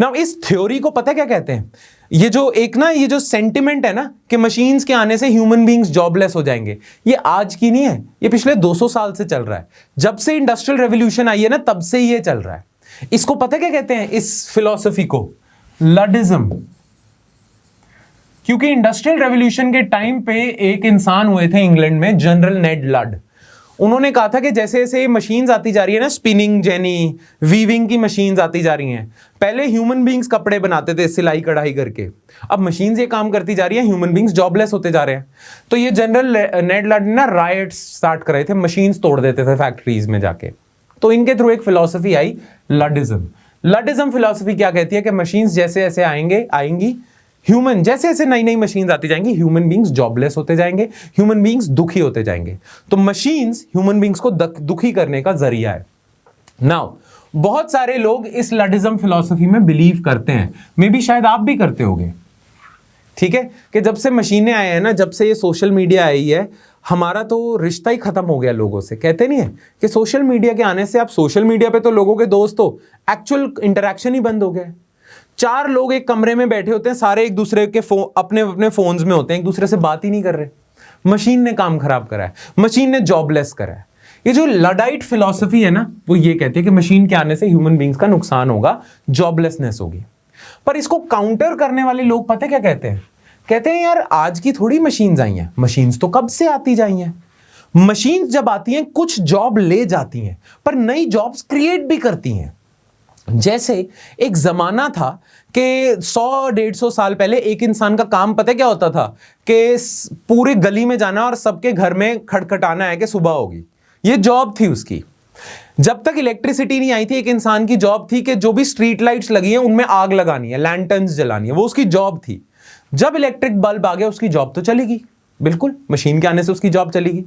S1: नाउ इस थ्योरी को पता क्या कहते हैं? ये जो सेंटिमेंट है ना कि मशीन्स के आने से ह्यूमन बीइंग्स जॉबलेस हो जाएंगे, ये आज की नहीं है, ये पिछले 200 साल से चल रहा है। जब से इंडस्ट्रियल रेवोल्यूशन आई है ना, तब से ये चल रहा है। इसको पता क्या कहते हैं, इस फिलॉसफी को? लडिज्म। क्योंकि इंडस्ट्रियल रेवोल्यूशन के टाइम पे एक इंसान हुए थे इंग्लैंड में, जनरल नेड लड। उन्होंने कहा था कि जैसे जैसे मशीन्स आती जा रही है ना, स्पिनिंग जेनी, वीविंग की मशीन्स आती जा रही हैं, पहले ह्यूमन बीइंग्स कपड़े बनाते थे सिलाई कढ़ाई करके, अब मशीन्स ये काम करती जा रही है, ह्यूमन बीइंग्स जॉबलेस होते जा रहे हैं। तो ये जनरल नेड लड ने ना राइट्स स्टार्ट कराए थे, मशीन्स तोड़ देते थे फैक्ट्रीज में जाके। तो इनके थ्रू एक फिलॉसफी आई, लडिज्म। लडिज्म फिलॉसफी क्या कहती है कि मशीन्स जैसे जैसे आएंगी, ह्यूमन जैसे जैसे नई नई मशीन्स आती जाएंगी, ह्यूमन बीइंग्स जॉबलेस होते जाएंगे, ह्यूमन बीइंग्स दुखी होते जाएंगे। तो मशीन्स ह्यूमन बीइंग्स को दुखी करने का जरिया है। नाउ बहुत सारे लोग इस लडिज्म फिलॉसफी में बिलीव करते हैं, मे बी शायद आप भी करते होगे, ठीक है, कि जब से मशीनें आए हैं ना, जब से ये सोशल मीडिया आई है, हमारा तो रिश्ता ही खत्म हो गया लोगों से। कहते नहीं है कि सोशल मीडिया के आने से आप सोशल मीडिया पे तो लोगों के दोस्त हो, एक्चुअल इंटरेक्शन ही बंद हो गया। 4 लोग एक कमरे में बैठे होते हैं, सारे एक दूसरे के अपने अपने फोन्स में होते हैं, एक दूसरे से बात ही नहीं कर रहे। मशीन ने काम खराब करा है, मशीन ने जॉबलेस करा है। ये जो लडाइट फिलॉसफी है ना, वो ये कहती है कि मशीन के आने से ह्यूमन बींग्स का नुकसान होगा, जॉबलेसनेस होगी। पर इसको काउंटर करने वाले लोग पता है क्या कहते हैं? कहते हैं यार आज की थोड़ी मशीन्स आई हैं, मशीन्स तो कब से आती जाई हैं। मशीन्स जब आती हैं कुछ जॉब ले जाती हैं, पर नई जॉब्स क्रिएट भी करती हैं। जैसे एक जमाना था कि 100-150 साल पहले एक इंसान का काम पता है क्या होता था? कि पूरे गली में जाना और सबके घर में खटखटाना है कि सुबह होगी। ये जॉब थी उसकी। जब तक इलेक्ट्रिसिटी नहीं आई थी, एक इंसान की जॉब थी कि जो भी स्ट्रीट लाइट्स लगी हैं उनमें आग लगानी है, लैंटर्न्स जलानी है, वो उसकी जॉब थी। जब इलेक्ट्रिक बल्ब आ गया उसकी जॉब तो चलेगी, बिल्कुल मशीन के आने से उसकी जॉब चलेगी।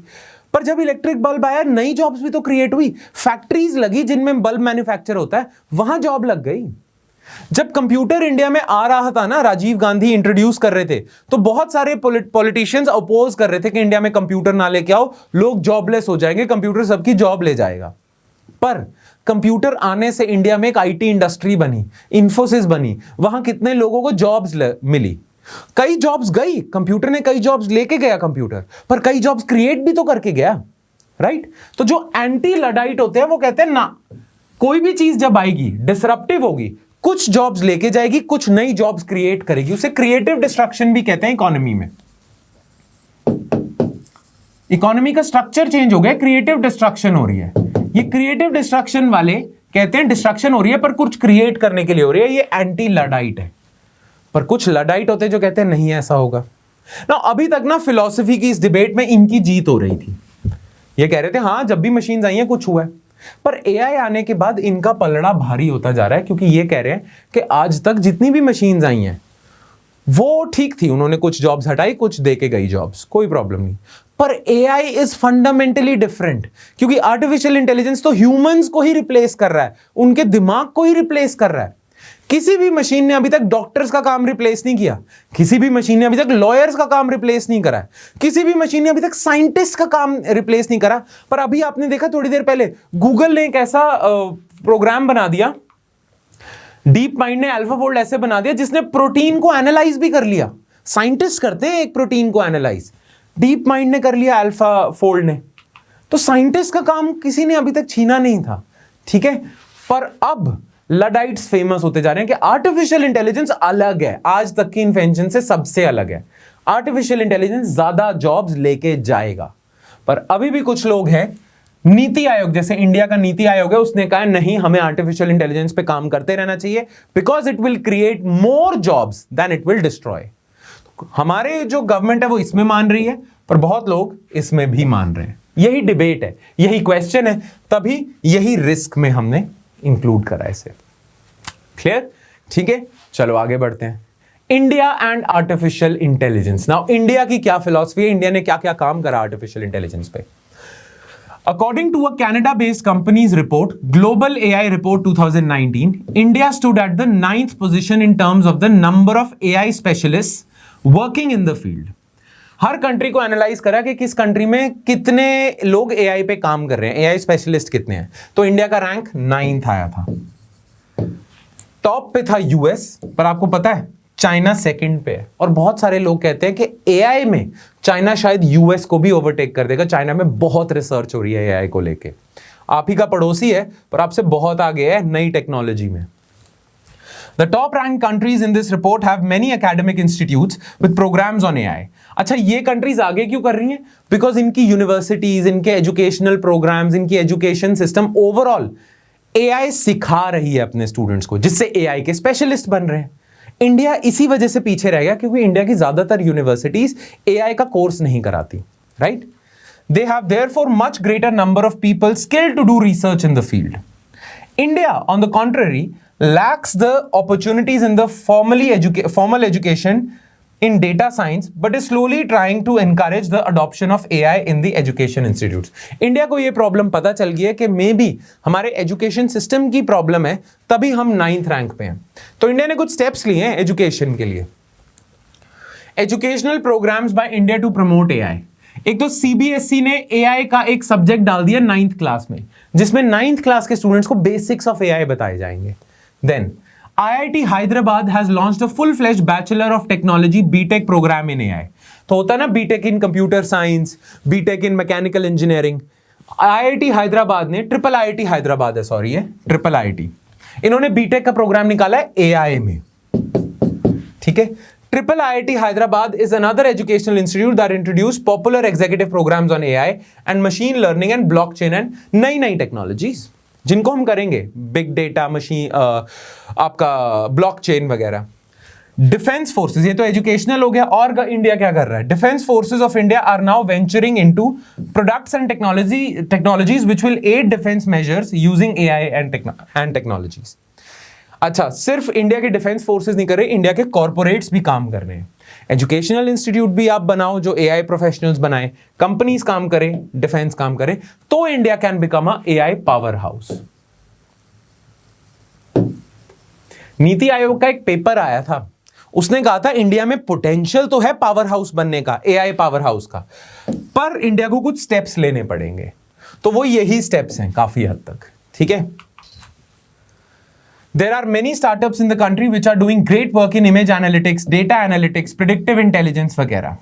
S1: पर जब इलेक्ट्रिक बल्ब आया नई जॉब्स भी तो क्रिएट हुई, फैक्ट्रीज लगी जिनमें बल्ब मैन्युफैक्चर होता है, वहां जॉब लग गई। जब कंप्यूटर इंडिया में आ रहा था ना, राजीव गांधी इंट्रोड्यूस कर रहे थे, तो बहुत सारे पॉलिटिशियंस अपोज कर रहे थे कि इंडिया में कंप्यूटर ना लेके आओ, लोग जॉबलेस हो जाएंगे, कंप्यूटर सबकी जॉब ले जाएगा। पर कंप्यूटर आने से इंडिया में एक आईटी इंडस्ट्री बनी, इंफोसिस बनी, वहां कितने लोगों को जॉब्स मिली। कई जॉब्स गई, कंप्यूटर ने कई जॉब्स लेके गया कंप्यूटर, पर कई जॉब्स क्रिएट भी तो करके गया, राइट? तो जो एंटी लडाइट होते हैं वो कहते हैं ना, कोई भी चीज जब आएगी डिसरप्टिव होगी, कुछ जॉब्स लेके जाएगी, कुछ नई जॉब्स क्रिएट करेगी, उसे क्रिएटिव डिस्ट्रक्शन भी कहते हैं। इकोनॉमी में इकोनॉमी का स्ट्रक्चर चेंज हो गया, क्रिएटिव डिस्ट्रक्शन हो रही है। ये क्रिएटिव डिस्ट्रक्शन वाले कहते हैं डिस्ट्रक्शन हो रही है पर कुछ क्रिएट करने के लिए हो रही है, ये एंटी लडाइट है। पर कुछ लडाइट होते हैं जो कहते हैं नहीं ऐसा होगा ना। अभी तक ना फिलॉसफी की इस डिबेट में इनकी जीत हो रही थी। ये कह रहे थे हाँ जब भी मशीन्स आई हैं कुछ हुआ है, पर एआई आने के बाद इनका पलड़ा भारी होता जा रहा है, क्योंकि ये कह रहे हैं कि आज तक जितनी भी मशीन्स आई हैं वो ठीक थी, उन्होंने कुछ जॉब्स हटाई, कुछ देके गई जॉब्स, कोई प्रॉब्लम नहीं। पर एआई इज फंडामेंटली डिफरेंट, क्योंकि आर्टिफिशियल इंटेलिजेंस तो ह्यूमंस को ही रिप्लेस कर रहा है, उनके दिमाग को ही रिप्लेस कर रहा है। किसी भी मशीन ने अभी तक डॉक्टर्स का काम रिप्लेस नहीं किया, किसी भी मशीन ने अभी तक लॉयर्स का काम रिप्लेस नहीं करा, किसी भी मशीन ने अभी तक साइंटिस्ट का काम रिप्लेस नहीं करा। पर अभी आपने देखा थोड़ी देर पहले गूगल ने एक ऐसा प्रोग्राम बना दिया, डीप माइंड ने अल्फाफोल्ड ऐसे बना दिया जिसने प्रोटीन को एनालाइज भी कर लिया। साइंटिस्ट करते हैं एक प्रोटीन को एनालाइज, डीप माइंड ने कर लिया अल्फाफोल्ड ने। तो साइंटिस्ट का काम किसी ने अभी तक छीना नहीं था, ठीक है। पर अब लडाइट्स फेमस होते जा रहे हैं कि आर्टिफिशियल इंटेलिजेंस अलग है, आज तक की इन्वेंशन से सबसे अलग है। आर्टिफिशियल इंटेलिजेंस ज्यादा जॉब्स लेके जाएगा। पर अभी भी कुछ लोग हैं, नीति आयोग जैसे इंडिया का नीति आयोग है, उसने कहा नहीं हमें आर्टिफिशियल इंटेलिजेंस पे काम करते रहना चाहिए, because it will create more jobs than it will destroy. हमारे जो गवर्नमेंट है वो इसमें मान रही है, पर बहुत लोग इसमें भी मान रहे हैं। यही डिबेट है, यही क्वेश्चन है, तभी यही रिस्क में हमने इंक्लूड करा इसे। क्लियर? ठीक है, चलो आगे बढ़ते हैं। India and artificial intelligence. Now India की क्या फिलॉसफी है, इंडिया ने क्या क्या काम करा आर्टिफिशियल इंटेलिजेंस पे। According to a Canada-based company's report, Global AI Report 2019, India stood at the 9th position in terms of the number of AI specialists working in the field. Her country को एनालाइज करा कि किस कंट्री में कितने लोग एआई पे काम कर रहे हैं, एआई स्पेशलिस्ट कितने हैं। तो इंडिया का रैंक 9th आया था। टॉप पे था यूएस, पर आपको पता है चाइना सेकंड पे है। और बहुत सारे लोग कहते हैं कि एआई में चाइना शायद यूएस को भी ओवरटेक कर देगा। चाइना में बहुत रिसर्च हो रही है एआई को लेके, आप ही का पड़ोसी है पर आपसे बहुत आगे है नई टेक्नोलॉजी में। The top ranked countries in this report have many academic institutes with programs on AI. अच्छा, ये कंट्रीज आगे क्यों कर रही हैं? बिकॉज इनकी यूनिवर्सिटीज, इनके एजुकेशनल प्रोग्राम्स, इनकी एजुकेशन सिस्टम ओवरऑल एआई सिखा रही है अपने स्टूडेंट्स को, जिससे एआई के स्पेशलिस्ट बन रहे हैं। इंडिया इसी वजह से पीछे रह गया क्योंकि इंडिया की ज्यादातर यूनिवर्सिटीज एआई का कोर्स नहीं कराती, right? They have therefore much greater number of people skilled to do research in the field. India, on the contrary, lacks the opportunities in the formal education in data science, but is slowly trying to encourage the adoption of AI in the education institutes. India को ये प्रॉब्लम पता चल गई है कि मे बी हमारे एजुकेशन सिस्टम की प्रॉब्लम है, तभी हम 9th रैंक पे हैं। तो इंडिया ने कुछ स्टेप्स लिए हैं एजुकेशन के लिए। Educational programmes by India to promote AI. एक तो सीबीएसई ने एआई का एक सब्जेक्ट डाल दिया 9th क्लास में, जिसमें 9th क्लास के स्टूडेंट्स को बेसिक्स ऑफ एआई बताए जाएंगे। Then IIT Hyderabad has launched a full-fledged Bachelor of Technology BTech program in AI. तो होता है ना BTech in Computer Science, BTech in Mechanical Engineering, IIT Hyderabad ने, ट्रिपल आईआईटी हैदराबाद है, सॉरी है ट्रिपल आईआईटी, इन्होंने बीटेक का प्रोग्राम निकाला है एआई में, ठीक है। Triple IIT Hyderabad is another educational institute that introduce popular executive programs on AI and machine learning and blockchain and नई नई टेक्नोलॉजीज, जिनको हम करेंगे बिग डेटा, मशीन, आपका ब्लॉकचेन वगैरह। डिफेंस फोर्सेस, ये तो एजुकेशनल हो गया, और इंडिया क्या कर रहा है? Defence forces of India are now venturing into products and technologies which will aid defence measures using AI and technologies. अच्छा, सिर्फ इंडिया के डिफेंस फोर्सेस नहीं कर रहे, इंडिया के कॉर्पोरेट्स भी काम कर रहे हैं। एजुकेशनल इंस्टीट्यूट भी आप बनाओ जो एआई प्रोफेशनल्स बनाए, कंपनीज काम करें, डिफेंस काम करें, तो India can become a AI power house. NITI Aayog का एक पेपर आया था, उसने कहा था इंडिया में पोटेंशियल तो है पावर हाउस बनने का, एआई पावर हाउस का, पर इंडिया को कुछ स्टेप्स लेने पड़ेंगे। तो वो यही स्टेप्स हैं काफी हद तक, ठीक है। There are many startups in the country which are doing great work in image analytics, data analytics, predictive intelligence वगैरह.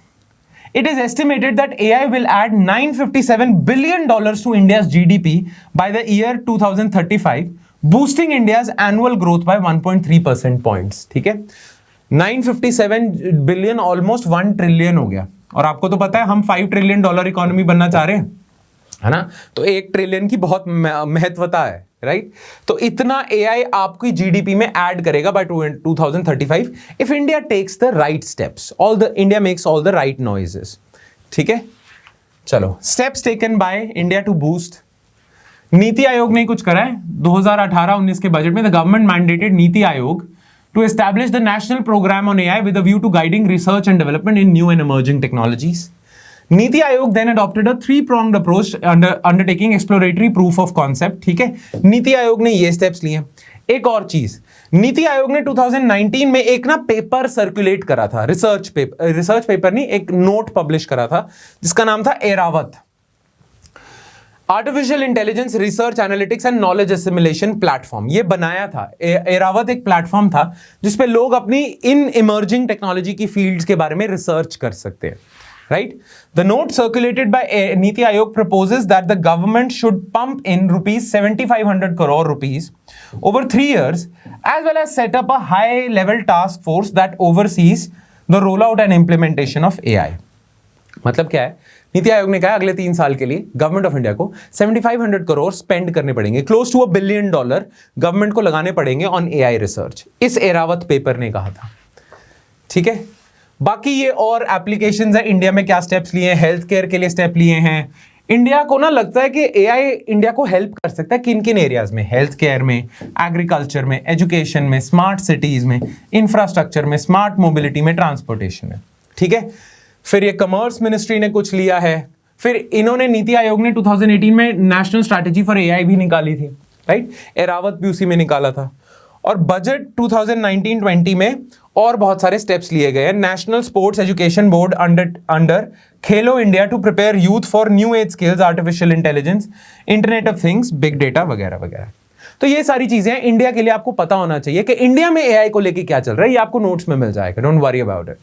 S1: It is estimated that AI will add $957 billion to India's GDP by the year 2035, boosting India's annual growth by 1.3 percent points. ठीक है, 957 बिलियन ऑलमोस्ट 1 ट्रिलियन हो गया, और आपको तो पता है हम $5 ट्रिलियन इकोनॉमी बनना चाह रहे हैं, है ना? तो 1 ट्रिलियन की बहुत महत्वता है, राइट? तो इतना एआई आपकी जीडीपी में ऐड करेगा by 2035 if India takes the right steps, India makes all the right noises, ठीक है। चलो, steps taken by India to boost. NITI Aayog ने कुछ करा है 2018-19 के बजट में। The government mandated NITI Aayog to establish the national program on AI with a view to guiding research and development in new and emerging technologies. NITI Aayog then adopted a three-pronged approach undertaking exploratory proof of concept, ठीक है। नीति आयोग ने ये स्टेप्स लिए हैं। एक और चीज, नीति आयोग ने 2019 में एक ना पेपर सर्कुलेट करा था, रिसर्च पेपर नहीं, एक नोट पब्लिश करा था जिसका नाम था Airavat, artificial intelligence research analytics and knowledge assimilation platform. ये बनाया था एरावत, एक प्लेटफॉर्म था जिसपे लोग अपनी इन इमर्जिंग टेक्नोलॉजी की फील्ड्स के बारे में रिसर्च कर सकते हैं, right? The note circulated by Niti Aayog proposes that the government should pump in rupees 7,500 crore rupees over 3 years, as well as set up a high-level task force that oversees the rollout and implementation of AI. मतलब क्या है? नीति आयोग ने कहा अगले 3 साल के लिए गवर्नमेंट ऑफ इंडिया को 7,500 करोड़ स्पेंड करने पड़ेंगे, क्लोज टू $1 बिलियन गवर्नमेंट को लगाने पड़ेंगे ऑन एआई रिसर्च। इस एरावत पेपर ने कहा था, ठीक है। बाकी ये और एप्लीकेशंस है, इंडिया में क्या स्टेप्स लिए हैं, हेल्थ केयर के लिए स्टेप लिए हैं। इंडिया को ना लगता है कि एआई इंडिया को हेल्प कर सकता है किन किन एरियाज में, हेल्थ केयर में, एग्रीकल्चर में, एजुकेशन में, स्मार्ट सिटीज में, इंफ्रास्ट्रक्चर में, स्मार्ट मोबिलिटी में, ट्रांसपोर्टेशन में, ठीक है। फिर ये कॉमर्स मिनिस्ट्री ने कुछ लिया है, फिर इन्होंने नीति आयोग ने 2018 में नेशनल स्ट्रैटेजी फॉर एआई भी निकाली थी, राइट? एरावत भी उसी में निकाला था। और बजट 2019-20 में और बहुत सारे स्टेप्स लिए गए हैं। National sports education board under Khelo India to prepare youth for new age skills, artificial intelligence, internet of things, big data वगैरह वगैरह। तो ये सारी चीजें इंडिया के लिए आपको पता होना चाहिए कि इंडिया में एआई को लेके क्या चल रहा है। ये आपको नोट्स में मिल जाएगा, don't worry about it,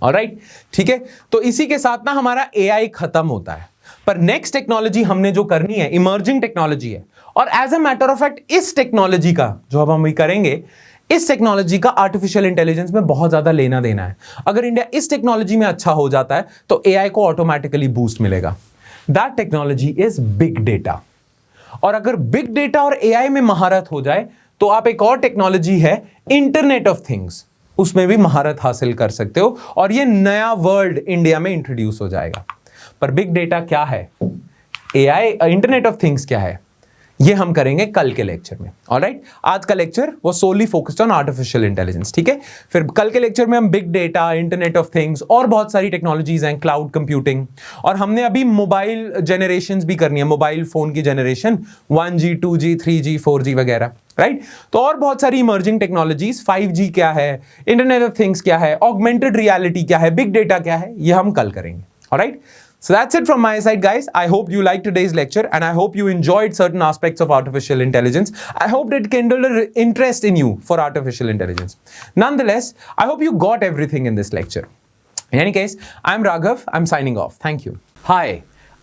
S1: alright, ठीक है। तो इसी के साथ ना हमारा एआई खत्म होता है, पर नेक्स्ट टेक्नोलॉजी हमने जो करनी है इमर्जिंग टेक्नोलॉजी है, और as a matter of fact इस टेक्नोलॉजी का जो अब हम भी करेंगे, इस टेक्नोलॉजी का आर्टिफिशियल इंटेलिजेंस में बहुत ज्यादा लेना देना है। अगर इंडिया इस टेक्नोलॉजी में अच्छा हो जाता है तो एआई को ऑटोमेटिकली बूस्ट मिलेगा। That technology is big data. और अगर बिग डेटा और एआई में महारत हो जाए तो आप एक और टेक्नोलॉजी है इंटरनेट ऑफ थिंग्स, उसमें भी महारत हासिल कर सकते हो, और ये नया वर्ल्ड इंडिया में इंट्रोड्यूस हो जाएगा। पर बिग डेटा क्या है, एआई, इंटरनेट ऑफ थिंग्स क्या है, ये हम करेंगे कल के लेक्चर में, ऑलराइट। आज का लेक्चर वो सोली फोकस्ड ऑन आर्टिफिशियल इंटेलिजेंस, ठीक है। फिर कल के लेक्चर में हम big data, internet of things और बहुत सारी टेक्नोलॉजीज हैं, क्लाउड कंप्यूटिंग, और हमने अभी मोबाइल जनरेशंस भी करनी है, मोबाइल फोन की generation 1G 2G 3G 4G वगैरह, राइट। तो और बहुत सारी इमर्जिंग टेक्नोलॉजीज, 5G क्या है, इंटरनेट ऑफ थिंग्स क्या है, ऑगमेंटेड रियलिटी क्या है, बिग डेटा क्या है, ये हम कल करेंगे, alright. So that's it from my side, guys. I hope you liked today's lecture and I hope you enjoyed certain aspects of artificial intelligence. I hope it kindled an interest in you for artificial intelligence. Nonetheless, I hope you got everything in this lecture. In any case, I'm Raghav. I'm signing off. Thank you. Hi.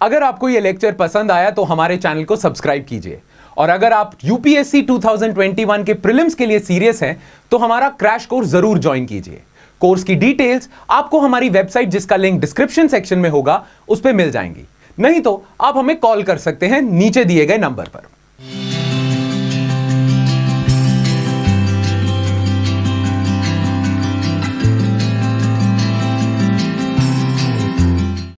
S1: अगर आपको ये लेक्चर पसंद आया तो हमारे चैनल को सब्सक्राइब कीजिए, और अगर आप यूपीएससी 2021 के प्रीलिम्स के लिए सीरियस हैं तो हमारा क्रैश कोर्स जरूर ज्वाइन कीजिए। कोर्स की डिटेल्स आपको हमारी वेबसाइट, जिसका लिंक डिस्क्रिप्शन सेक्शन में होगा, उस पर मिल जाएंगी। नहीं तो आप हमें कॉल कर सकते हैं नीचे दिए गए नंबर पर।